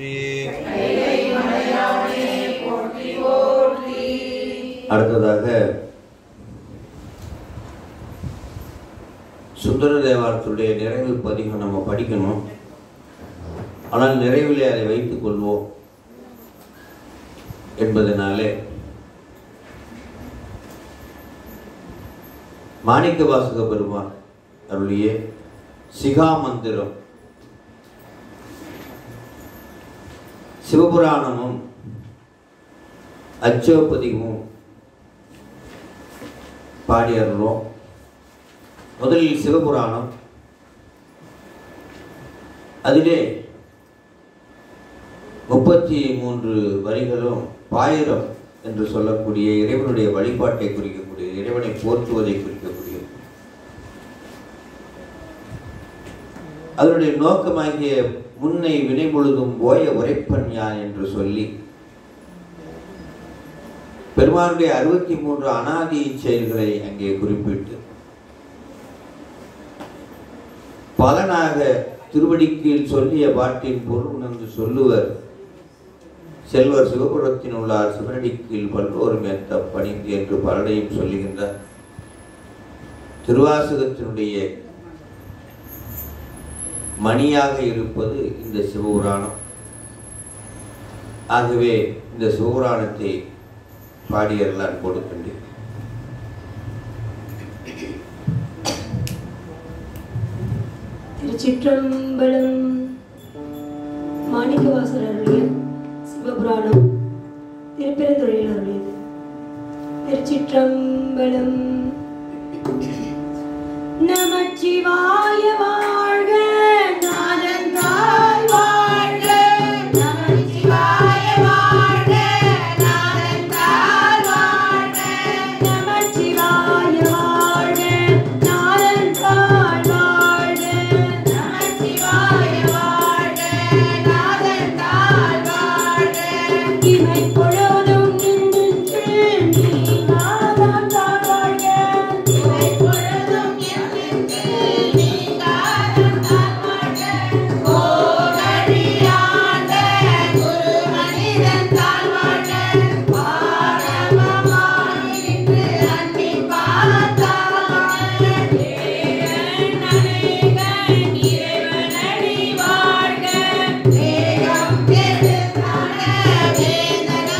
போற்றி. அடுத்ததாக சுந்தர தேவாரத்துடைய நிறைவு பதிகம் நம்ம படிக்கணும். ஆனால் நிறைவிலே அதை வைத்துக் கொள்வோம் என்பதனாலே மாணிக்க வாசக பெருமான் அருளிய சிகாமந்திரம் சிவபுராணமும் அச்சோபதியும் பாடி அருளோம். முதலில் சிவபுராணம். அதிலே 33 வரிகளும் பாயிரம் என்று சொல்லக்கூடிய இறைவனுடைய வழிபாட்டை குறிக்கக்கூடிய, இறைவனை போற்றுவதை குறிக்கக்கூடிய, அதனுடைய நோக்கமாகிய முன்னை வினை முழுதும் போய உரைப்பன் யான் என்று சொல்லி பெருமானுடைய 63 அனாதி செயல்களை அங்கே குறிப்பிட்டு பலனாக திருவடிக்கீழ் சொல்லிய பாட்டின் பொருள் உணர்ந்து சொல்லுவர் செல்வர் சிவபுரத்தின் உள்ளார் சிவனடிக்கீழ் பல்வோர் மேத்த பணிந்து என்று பலனையும் சொல்லுகின்றார். திருவாசகத்தினுடைய மணியாக இருப்பது இந்த சிவபுராணம். ஆகவே இந்த சிவபுராணத்தை பாடியறலான் கொடுக்கின்றேன். திருச்சிற்றம்பலம். மாணிக்கவாசகர் அருளிய சிவபுராணம் திருப்பெருந்துறையில் அருளியது. திருச்சிற்றம்பலம். நமச்சிவாய வாழ்க, நாதன் தாய் வாழ்க. நமச்சிவாய வாழ்க, நாதன் தாய் வாழ்க. நமச்சிவாய வாழ்க, நாதன் தாய் வாழ்க. நமச்சிவாய வாழ்க, நாதன் தாய் வாழ்க. இமை பொழுதும் நின்று நீங்காதான் தாய் வாழ்க. இமை பொழுதும் நின்று நீங்காதான் தாய் வாழ்க. கோடரியாண்ட குரு மனிதன் தாய் வாழ்க. பாரமமாய் நின்று அன்பின் பார்த்தாய் வாழ்க. ஏகன் அநேகன் இறைவனடி வாழ்க. வேகம் பெருந்தான வேந்தன்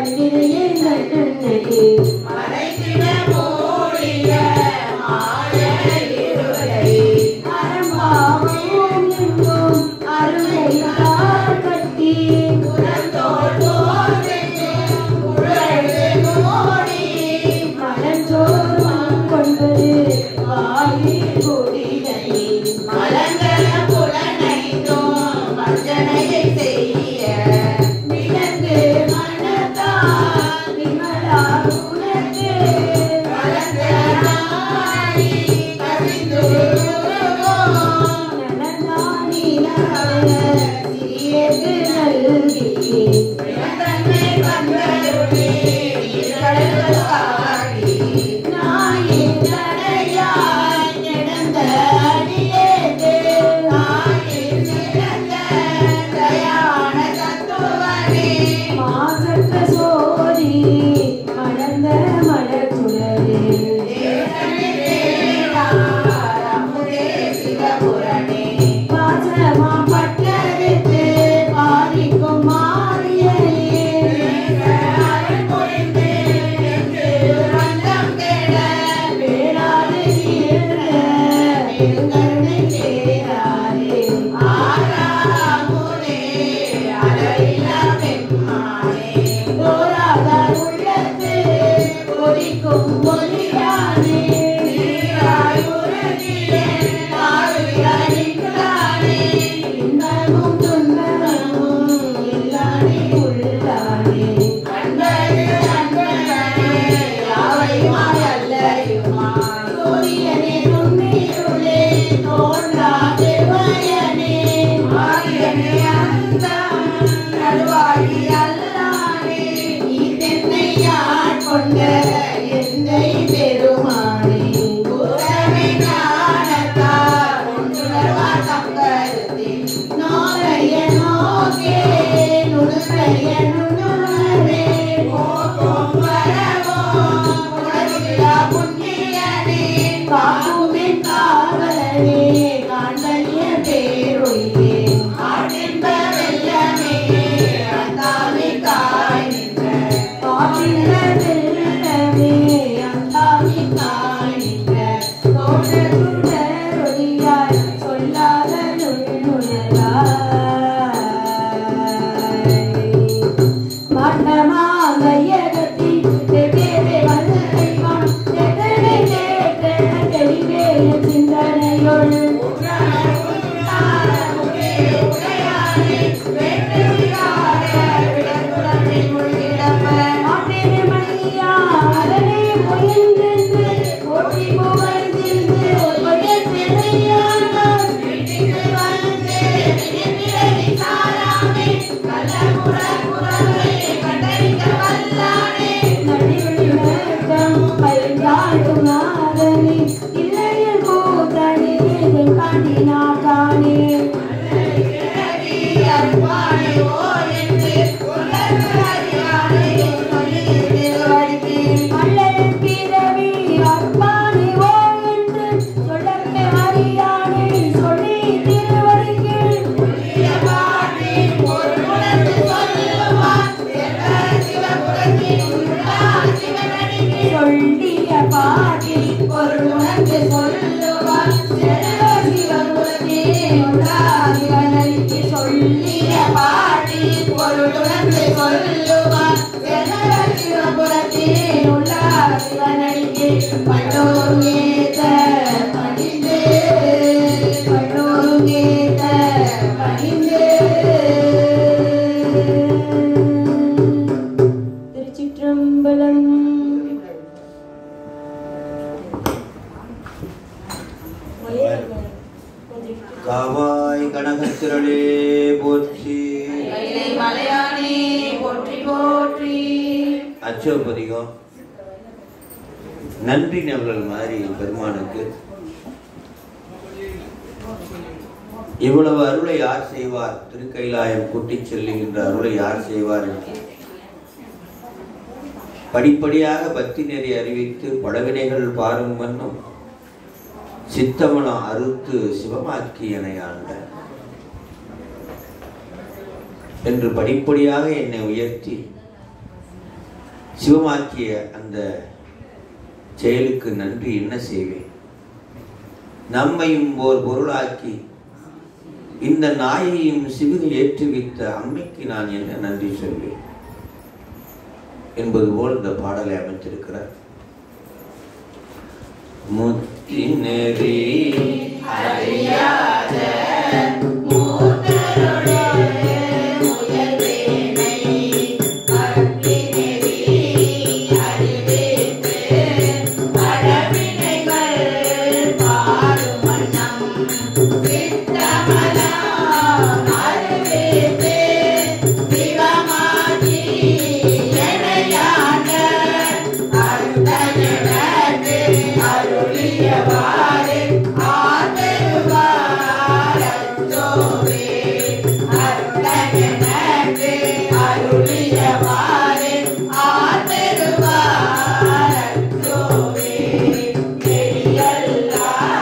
கண்டிலேயே நன்னே மறைத்திட மூடிய மாயையிருளை அறம்பாவும் எங்கும் அருளை கட்டி புறத்தோள் போர்வென்று உழல்து மூடி மலர்ந்தோர் மனம் கொண்டது வாயில் கொடிதை மலங்கர புலனைந்தோம் வஞ்சனையை செய்ய விளங்கு மனத்தால் விமலா உனக்கு கலந்தராய் கசிந்துருவோம் நலந்தானி நல சிறியது நல்கி தன்னை வந்தருளே கடல்கள் காட்டி நாயே தடையாய் நடந்த அடியேது நாயில் சிறந்த தயான தத்துவனே மாசற்ற சோதி மலர்ந்த மலர் சுடரே அமுதே சிவபுரணே பாசமா பட்டறுத்து பாதிக்கும் மாறியலே அருள் பொழிந்து என்று வந்தம் தேட வேளாது இருந்த பெருங்கருணை சேராதே ஆறாமுதே அடையிலா பெம்மானே தோராத உள்ளத்து கொதிக்கும் ஒளியானே நீராய் உருகிலே ஆறுகிறானே இன்பமும் துன்பமும் எல்லானே உள்ளானே அன்பது அன்பனே யாவையுமாய் அல்லையுமாய் சூரியனே உன்னிருளே தோன்றா திருவயனே ஆரியனே அந்தம் நடுவாகி அல்லானே நீ தென்னை ஆட்கொண்ட எந்தை பெருமானே உறவை ஞானத்தால் ஒன்றுணர்வார் தங்கருத்தில் நோரைய நோக்கே நுழைய நுணுணரே போக்கும் வரவும் உணர்விலா புண்ணியனே காக்குமென் காவலனே காண்பனிய பேரொழியே ஆட்டின்ப வெள்ளமே அந்தாமி காய் நின்ற காப்பில்ல வெள்ளமே அந்தாமி காணின்ற தோற்றொழியாய் சொல்லாத நுண்ணுணராய் மண்டமாங்கையகத்தி வெவ்வேறு வல்லதைவான் எத்தனை கேட்டன தெளிவே சிந்தனையுள் மாட்டிருமணியா அதனை முயன்றென்று ஓட்டி புகழ்ந்திருந்து ஒயர் திரையானார் நடிவிழக்கம் பைந்தாடும் நாதனே இல்லையில் கூத்தனே காண்டினாகானே மல்லல் பிறவி அற்பானே ஓ என்று சொல்லக்க அறியானே சொல்லி திருவடிக்கு சொல்லிய பாட்டி ஒரு உணர்ந்து சொல்லுவார் சிவபுரத்தே உடாதிவனருக்கு சொல்லிய பாட்டி பொருளுணர்ந்து சொல்லுவார் சிவபுரத்தே உடாதிவனருக்கு பட்டோரும் ஏத்த பணிந்து பட்டோரும் ஏத்த பணிந்து திருச்சிற்றம்பலம் காவாய் கனகத்திரளே போற்றி கைலை மலையானே போற்றி போற்றி அச்சோபதிகம் நன்றி நவர்கள் மாதிரி பெருமானுக்கு இவ்வளவு அருளை யார் செய்வார்? திருக்கைலாயம் கூட்டிச் செல்லுகின்ற அருளை யார் செய்வார் என்று படிப்படியாக பக்தி நெறி அறிவித்து படவினைகள் பாரும் வண்ணம் சித்தமனம் அறுத்து சிவமாக்கியனை ஆண்ட என்று படிப்படியாக என்னை உயர்த்தி சிவமாக்கிய அந்த செயலுக்கு நன்றி என்ன செய்வேன்? நம்மையும் ஓர் பொருளாக்கி இந்த நாயையும் சிவிகை ஏற்றி வைத்த அம்மைக்கு நான் என்ன நன்றி சொல்வேன் என்பது போல் இந்த பாடலை அமைத்திருக்கிறார். முத்தினரி அறியாத மூத்தருடைய முயல்வேனை அத்தினரி அறிவித்து பழவினைகள் பாடும் வண்ணம் சித்தமனம் அறிவித்து சிவமாகி எனையாண்ட அருந்தனக்கு அருளியவாறு ஆதருவார் அச்சோவே. அருந்தனக்கு அருளியவாறு ஆதருவார் அச்சோவே. பெரியெல்லாம்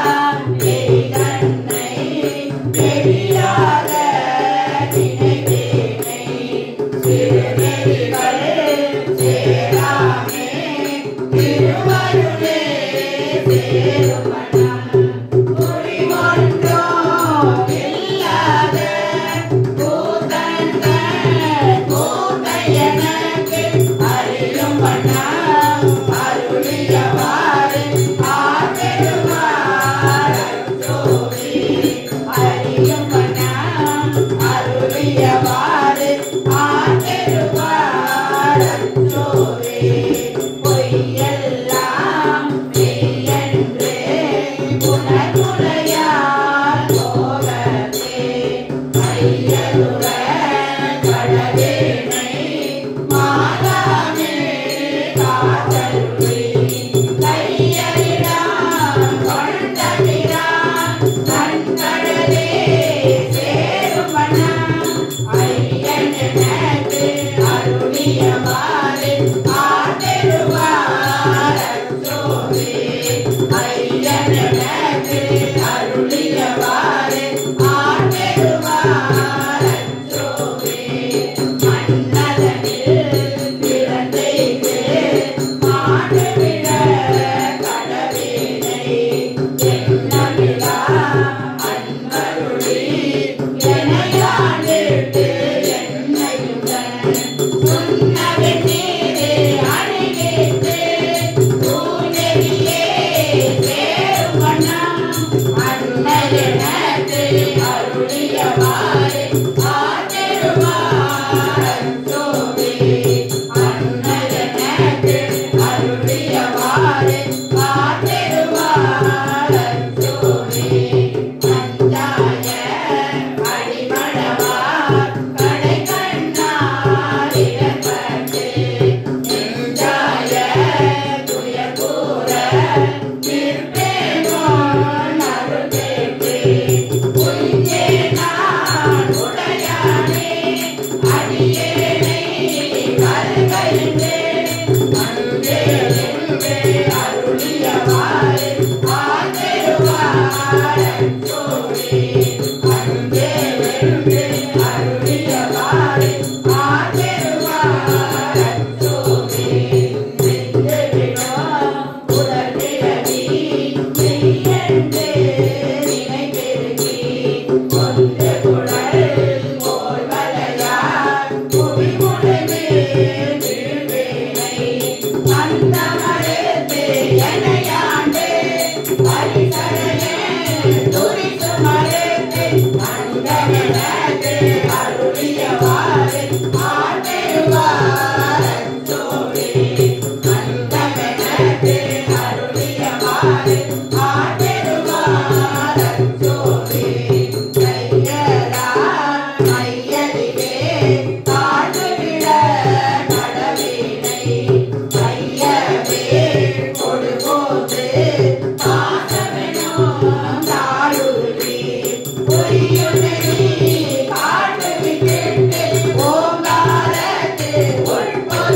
பெரிதன்னை பெரியாக நினைவேனை சிறுநெறிகள் சேராமே திருவருளே சேருமணம் குறிவொன்றோ இல்லாத கூத்தங்கள் கூத்தையனக்கு அறியும் வண்ணம் அருளியவாறு ஆதருவார் அச்சோவே. அறியும் வண்ணம் அருளியவாறு ஆதருவார் அச்சோவே. பொய்யெல்லாம் மெய்யென்று புனர்முலையால் போகவே மையலுற கடவேனை மாலாமே காதலுளி கையலிடான் கொண்டடிரான் கண்கடலே சேரும் வண்ணம் ஐயன் எனக்கு அருளியவாறு ஆதருவார் அச்சோவே. ஐயன் எனக்கு அருளியவாறு ஆதருவார் அச்சோவே. மன்னதனில் பிறந்தேக்கு மாடுவிட கடவேனை எண்ணமிலா அன்பருளி எனையாண்டிட்டு என்னையுடன் சுண்ணவின் மீது அணிவித்து பூநெறியே சேரும் வண்ணம் அன்னை எனக்கு அருளியவாறு ஆதருவார் அச்சோவே. அன்னை எனக்கு அருளியவாறு ஆதருவார் அச்சோவே. அஞ்சாய அடிமடவார் கடை கண்ணார் இடப்பட்டு நெஞ்சாய துயர் கூற நிற்பேனோன் அருள் கேட்டு உய்யே நான் உடையானே அடியேனை வருகையின்றே அன்றே என்று அருளியவாறு ஆதருவார் அச்சோவே. அன்றே என்று அருளியவாறு ஆதருவார் அச்சோவே. நெஞ்செவிடோ உடற்பிறவி மெய்யென்று நினைப்பெருகி கொண்டு குழல் போல் வளையார் புவி முழுது வீழ்வேனை அந்த மறுத்து எனையாண்டு பரிசடையே துரிசு மறுத்து அந்தனக்கு அருளியவாறு ஆதருவார் அச்சோவே. அந்தனக்கு அருளியவாறு ஆதருவார் அச்சோவே. கையலார் மையலிலே தாழ்வுவிட கடவேனை கையவே கொடுபோது பாசமெனும் தாழுருளி பொய்யுணரி காட்டுவிட்டு ஓங்காரத்து உள்பொரு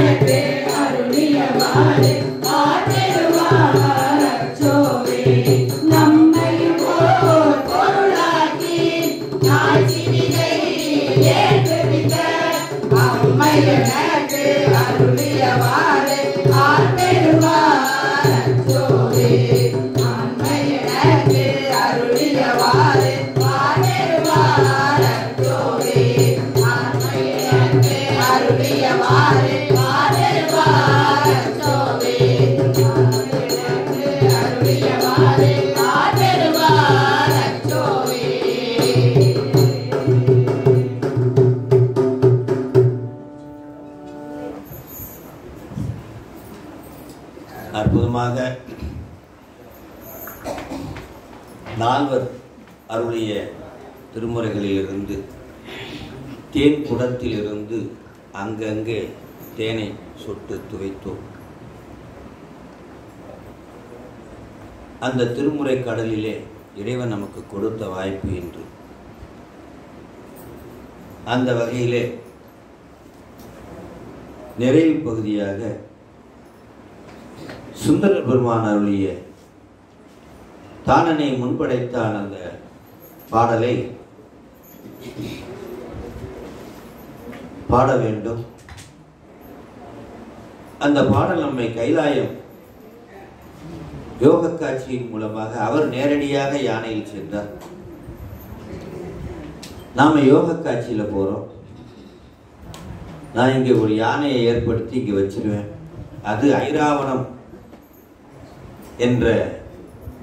எனக்கு அருளியவாறு ஆதருவார் அச்சோவே. நம்மையும் ஓர் பொருளாக்கி நாசினியை ஏற்றுவித்த அம்மை எனக்கு அருளியவாறு ஆதருவார் அச்சோவே. அம்மை எனக்கு அருளியவாறு ஆதருவார் அச்சோவே. அம்மை எனக்கு அருளியவாறு ஆதருவார் அச்சோவே. அம்மை எனக்கு அருளியவாறு ஆதருவார் அச்சோவே. அற்புதமாக நால்வர் அருளிய திருமுறைகளிலிருந்து தேன் குடத்திலிருந்து அங்கங்கே தேனை சொட்டு துவைத்தோம். அந்த திருமுறை கடலிலே இறைவன் நமக்கு கொடுத்த வாய்ப்பு என்று அந்த வகையிலே நிறைவு பகுதியாக சுந்தர பெருமான் அருளிய தானனை முன்படைத்தான் அந்த பாடலை பாட வேண்டும். அந்த பாடல் நம்மை கைலாயம் யோக காட்சியின் மூலமாக அவர் நேரடியாக யானையில் சென்றார். நாம யோக காட்சியில போறோம். நான் இங்க ஒரு யானையை ஏற்படுத்தி இங்க வச்சிருவேன். அது ஐராவணம் என்ற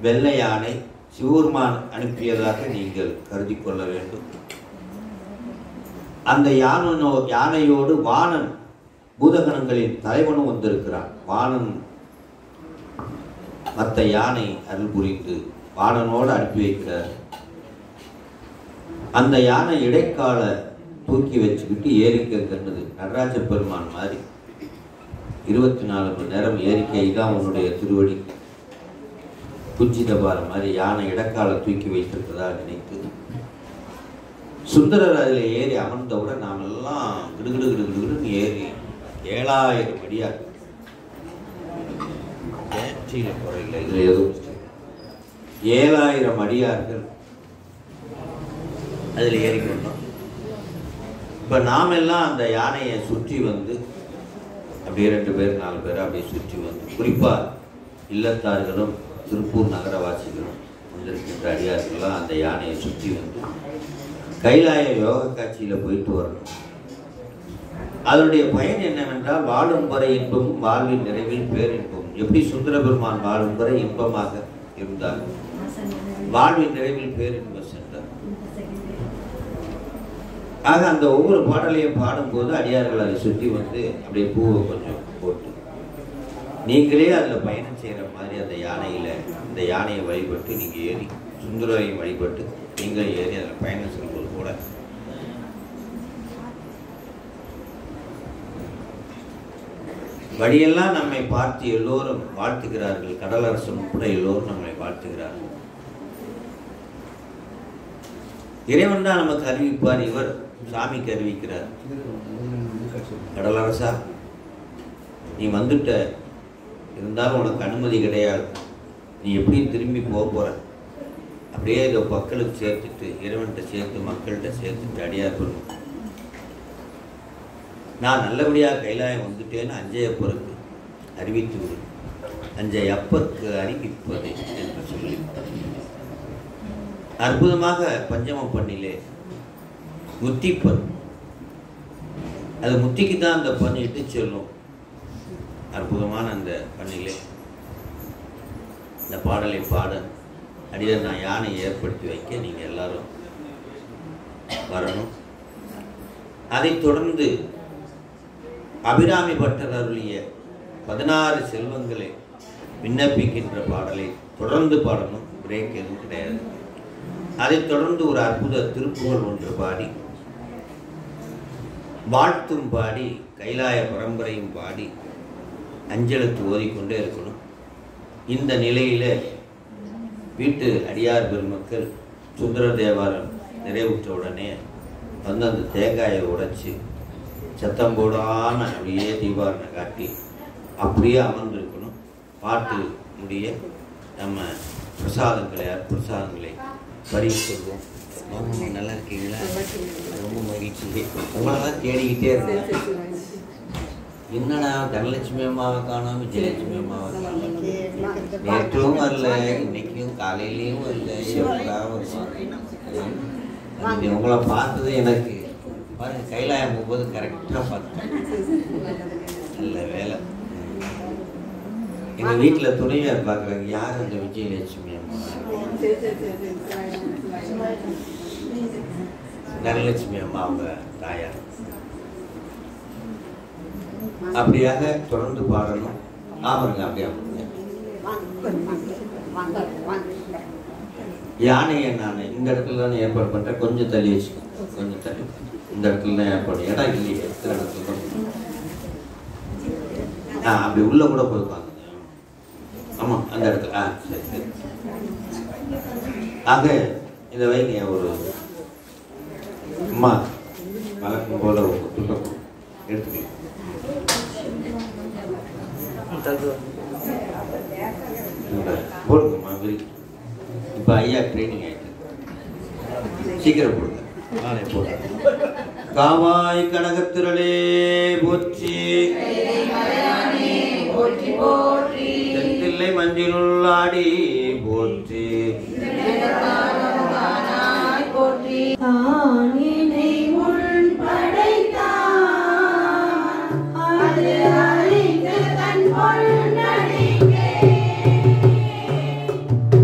வெள்ளை யானை சிவபெருமான் அனுப்பியதாக நீங்கள் கருதி கொள்ள வேண்டும். அந்த யானையோடு வாணன் பூதகணங்களின் தலைவனும் வந்திருக்கிறான். வாணன் மற்ற யானை அருள் புரிந்து வாணனோடு அனுப்பி வைக்கிறார். அந்த யானை இடைக்கால தூக்கி வச்சுக்கிட்டு ஏரிக்கை கண்ணுது. நடராஜ பெருமான் மாதிரி 24 மணி நேரம் ஏரிக்கை தான் உன்னுடைய திருவடி. குஞ்சிதபார மாதிரி யானை இடக்கால தூக்கி வைத்திருப்பதாக நினைத்து சுந்தரர் அதில் ஏறி அமர்ந்தவுடன் நாம் எல்லாம் கிடுகிடுன்னு ஏறி 7000 அடியார் குறையில் இதில் எதுவும் 7000 அடியார்கள் அதில் ஏறிக்கொண்டோம். இப்போ நாம் எல்லாம் அந்த யானையை சுற்றி வந்து அப்படியே 2 பேர் 4 பேர் அப்படியே சுற்றி வந்து குறிப்பாக இல்லத்தார்களும் திருப்பூர் நகரவாசிகளும் வந்திருக்கின்ற அடியார்கள்லாம் அந்த யானையை சுற்றி வந்து கைலாய யோக காட்சியில் போயிட்டு வரணும். அதனுடைய பயன் என்னவென்றால் வாழும் வரை இன்பமும் வாழ்வின் நிறைவில் பேரின்பமும். எப்படி சுந்தர பெருமான் வாழும் வரை இன்பமாக இருந்தார், வாழ்வின் நிறைவில் பேரின்பம் சென்றார். ஆக அந்த ஒவ்வொரு பாடலையும் பாடும்போது அடியார்கள் அதை சுற்றி வந்து அப்படியே பூவை கொஞ்சம் போட்டு நீங்களே அதில் பயணம் செய்கிற மாதிரி அந்த யானையில் இந்த யானையை வழிபட்டு நீங்கள் ஏறி சுந்தரையும் வழிபட்டு நீங்கள் ஏறி அதில் பயணம் செய்யும்போது கூட வழியெல்லாம் நம்மை பார்த்து எல்லோரும் வாழ்த்துகிறார்கள். கடலரசன் கூட எல்லோரும் நம்மை வாழ்த்துகிறார்கள். இறைவன் தான் நமக்கு அறிவிப்பார். இவர் சாமிக்கு அறிவிக்கிறார். கடலரசா, நீ வந்துட்ட, இருந்தாலும் உனக்கு அனுமதி கிடையாது. நீ எப்படி திரும்பி போற? அப்படியே இதை மக்களுக்கு சேர்த்துட்டு இறைவன்கிட்ட சேர்த்து மக்கள்கிட்ட சேர்த்துட்டு அடியார் பண்ணும். நான் நல்லபடியாக கைலாயம் வந்துட்டேன்னு அஞ்சையப்பருக்கு அறிவித்து விடு. அஞ்சையப்பருக்கு அறிவிப்பது என்று சொல்லி அற்புதமாக பஞ்சம பண்ணிலே முத்திப்பன், அது முத்திக்கு தான் அந்த பண்ணி இட்டு செல்லும். அற்புதமான அந்த பண்ணிலே இந்த பாடலை பாட அடியார் நான் யானையை ஏற்படுத்தி வைக்க நீங்கள் எல்லாரும் வரணும். அதைத் தொடர்ந்து அபிராமி பட்டர் அருளிய 16 செல்வங்களை விண்ணப்பிக்கின்ற பாடலை தொடர்ந்து பாடணும். பிரேக் எதுவும் கிடையாது. அதைத் தொடர்ந்து ஒரு அற்புத திருப்புகழ் ஒன்று பாடி வாழ்த்தும் பாடி கைலாய பரம்பரையும் பாடி அஞ்செழுத்து ஓதிக்கொண்டே இருக்கணும். இந்த நிலையில் வீட்டு அடியார் பெருமக்கள் சுந்தர தேவாரம் நிறைவுற்ற உடனே வந்து அந்த தேங்காயை உடைச்சி சத்தம் போடாம அப்படியே தீபாவளி காட்டி அப்படியே அமர்ந்திருக்கணும். பாட்டு முடிய நம்ம பிரசாதங்களை பிரசாதங்களை பரிசொல்வோம். நல்லா இருக்கீங்களா? ரொம்ப மகிழ்ச்சி. உங்களை தான் தேடிக்கிட்டே இருக்கேன். என்னடா தனலட்சுமி அம்மாவை காணோம், விஜயலட்சுமி அம்மாவை காணோம். நேற்றும் வரல, இன்னைக்கும் காலையிலையும் வரல. உங்களை பார்த்தது எனக்கு பாருங்க, கைலாயம் போகும்போது கரெக்டாக பார்த்தேன். நல்ல வேலை. எங்கள் வீட்டில் துணைவியார் பார்க்குறாங்க, யார் அந்த விஜயலட்சுமி அம்மா? தனலட்சுமி அம்மா அவங்க தாயார். அப்படியாக தொடர்ந்து பாடணும். ஆமாங்க, அப்படியே யானையை நான் இந்த இடத்துல தான் ஏற்பாடு பண்ணுறேன். கொஞ்சம் தள்ளி வச்சுக்கோங்க, கொஞ்சம் தள்ளி. இந்த இடத்துல தான் ஏற்பாடு, இடம் இல்லையே, இருக்கிற இடத்துல தான். அப்படி உள்ள கூட போயிருப்பாங்க. ஆமாம், அந்த இடத்துல. சரி சரி. ஆக இதை வைங்க. ஒரு அம்மா வழக்கம் போல எடுத்துக்கலாம். போடுங்கம்மா. இப்போ ஐயா ட்ரைனிங் ஆயிட்டு சீக்கிரம் போடுங்க. நானே போடுறேன். காவாய் கனகத்திரளே போற்றி, தென்தில்லை மஞ்சிலுள்ளாடி போற்றி, தானினை முன் படைத்தான், அது அறிந்து தன் பொன்னடிக்கே.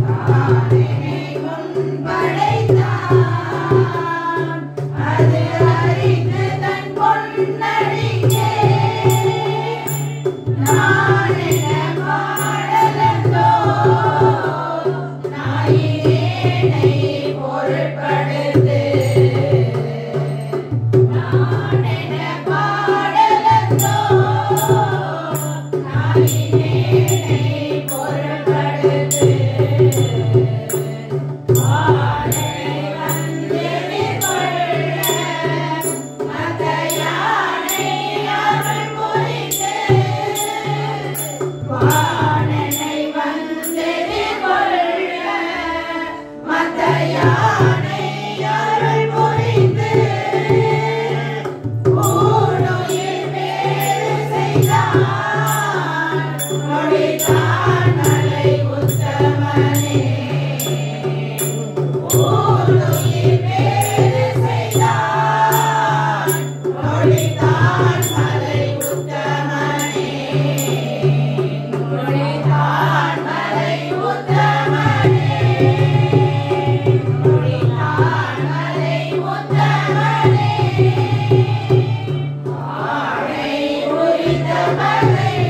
தானினை முன் படைத்தான், அது அறிந்து தன் பொன்னடிக்கே. நான் என பாடலந்தோ நாயினேனை பொருட்படுத்து. நான் என பாடலந்தோ நாயினேனை பொருட்படுத்து. வாழை வந்தெதிர்கொள்ள மத யானை அருள் புரிந்து. வாழனை வந்தெதிர்கொள்ள மத யானை அருள் புரிந்து. ஊடுயிர் வேறு செய்தான், நொடித்தான் மலை உத்தமனே. ஊடுயிர் வேறு செய்தான், நொடித்தான் மலை உத்தமனே. நொடித்தான் மலை உத்தமனே. நொடித்தான் மலை உத்தமனே. ஆணை உரித்த மலை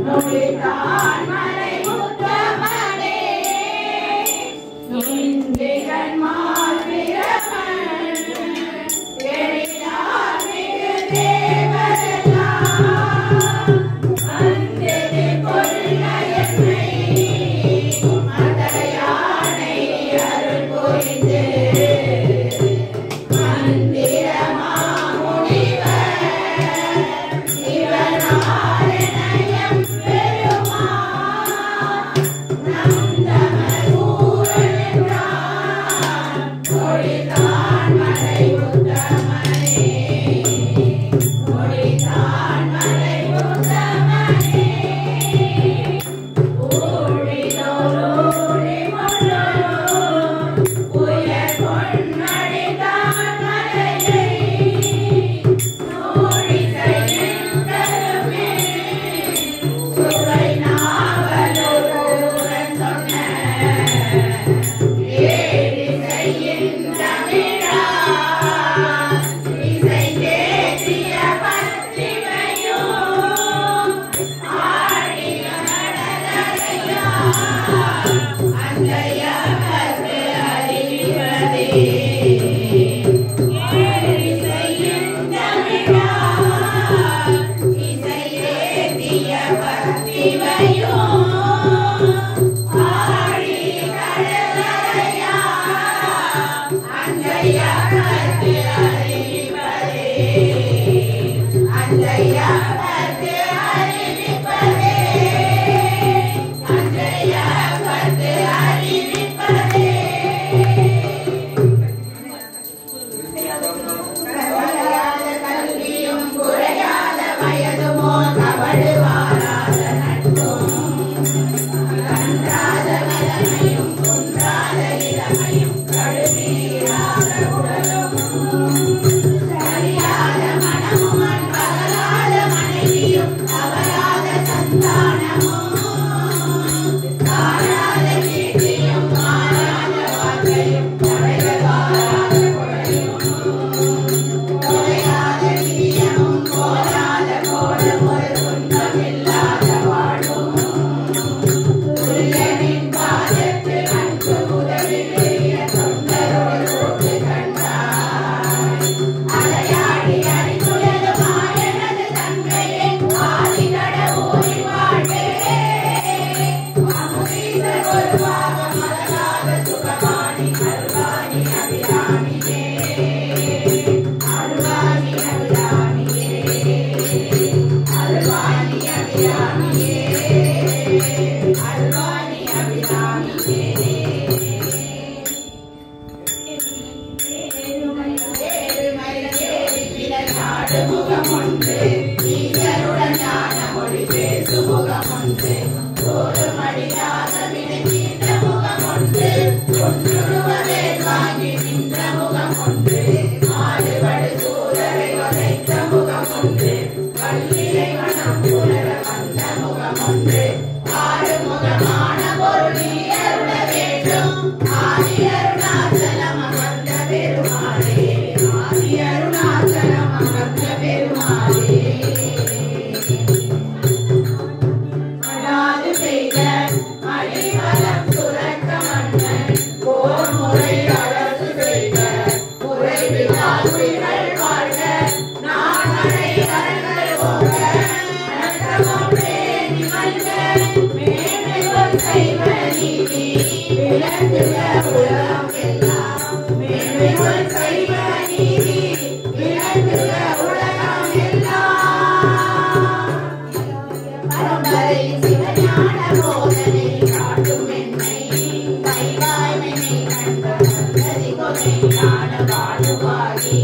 நொடித்தான் மலை முத்தமனே இந்திரன் மார்பிரமன் எழிலார் மிகு தேவரெல்லாம் வந்தது கொல்ல என்னை மத யானை அருள் புரிந்து மந்திரமா முனிவர் சிவநாராயணயம் பெருமான் நந்தமர் ஊரன் என்றான் கொடிதான் மலை உத்தமனே கொடிதான் மலை உத்தமனே ஊழிதோரூழி மொழோ உயர் பொன்மடிதான் மலையை நூழி செய்யும் கருமே சுவை நாவலூரன் சொன்ன ஏழி செய்யும் தமிழா இசை தேசிய பத்திமையும் ஆடிய நடனரையா அன்றையவர்க்கு அறிவிப்பதே ஏழி செய்யும் தமிழா இசை தேசிய பத்திமையும் ஆடிய கடலரையா அன்றையவர்க்கு அறிவிப்பதே அன்றையவர்க்கு அறிவிப்பதே அன்றையவர்க்கு அறிவிப்பதே கரையாத கல்வியும் குறையாத வயதுமோ தவழுவாராத நட்பும் கன்றாத வளமையும் குன்றாத இளமையும் கழுவீராத உடலும் சரியாத மனமும் அன்பகலாத மனைவியும் தவறாத சந்தானமும் தாராத கீர்த்தியும் மாறாத வாழ்க்கையும் தடைகள் வாராத கொடையும் தொலையாத நிதியமும் போராத கோலம் ஒரு துன்பமில்லாத வாழ்வும் துரியனின் பாதத்தில் அன்பு உதவி பெரிய தொண்டரோடு கூட்டு கண்டாய் அலையாடி அடித்துயது மாயனது தங்கையே ஆதிகட ஊறி வாழ்வே அமுதீசர் ஒரு பாகம் மலராத சுகமானி அருள்வாணி அபிராமியே அருள்வாணி அபிராமியே அருள்வாணி அபிராமியே அருள்வாணி அபிராமியே நாடு முகம் ஒன்று ஈசருடன் ஞான மொழி பேசு முகம் ஒன்று ஒரு மடியாத விடுகின்ற முகம் ஒன்று ஒன்றுருவதே வாங்கி நின்ற முகம் ஒன்று ஆடுபடு சூரரை உதைத்த முகம் ஒன்று கல்வியை மனம் புலர வந்த முகம் ஒன்று ஆறு முகமான பொருள் அருள வேண்டும் ஆதி அருணாச்சலம் அமர்ந்த பெருமாளே ஆதி அருணாச்சலம் அமர்ந்த பெருமாளே அடாது செய்த அடிவலம் சுரக்க மன்னன் போர் முறை அரசு செய்த முறை விழாவிகள் வாழ்க நாகரை அரங்கள் போக நட்டமம் பேணி மல்க மேன்மைகள் செய்வ நீதி விளங்குக உலகம் எல்லாம் மேன்மைகள் செய்வ நீதி விளங்குக உலகம் எல்லாம் பரம்பரை சிவஞான போதனை காட்டும் என்னை கைவாய்மை கண்ட சந்ததி கொலை ஞான வாழ்வாகி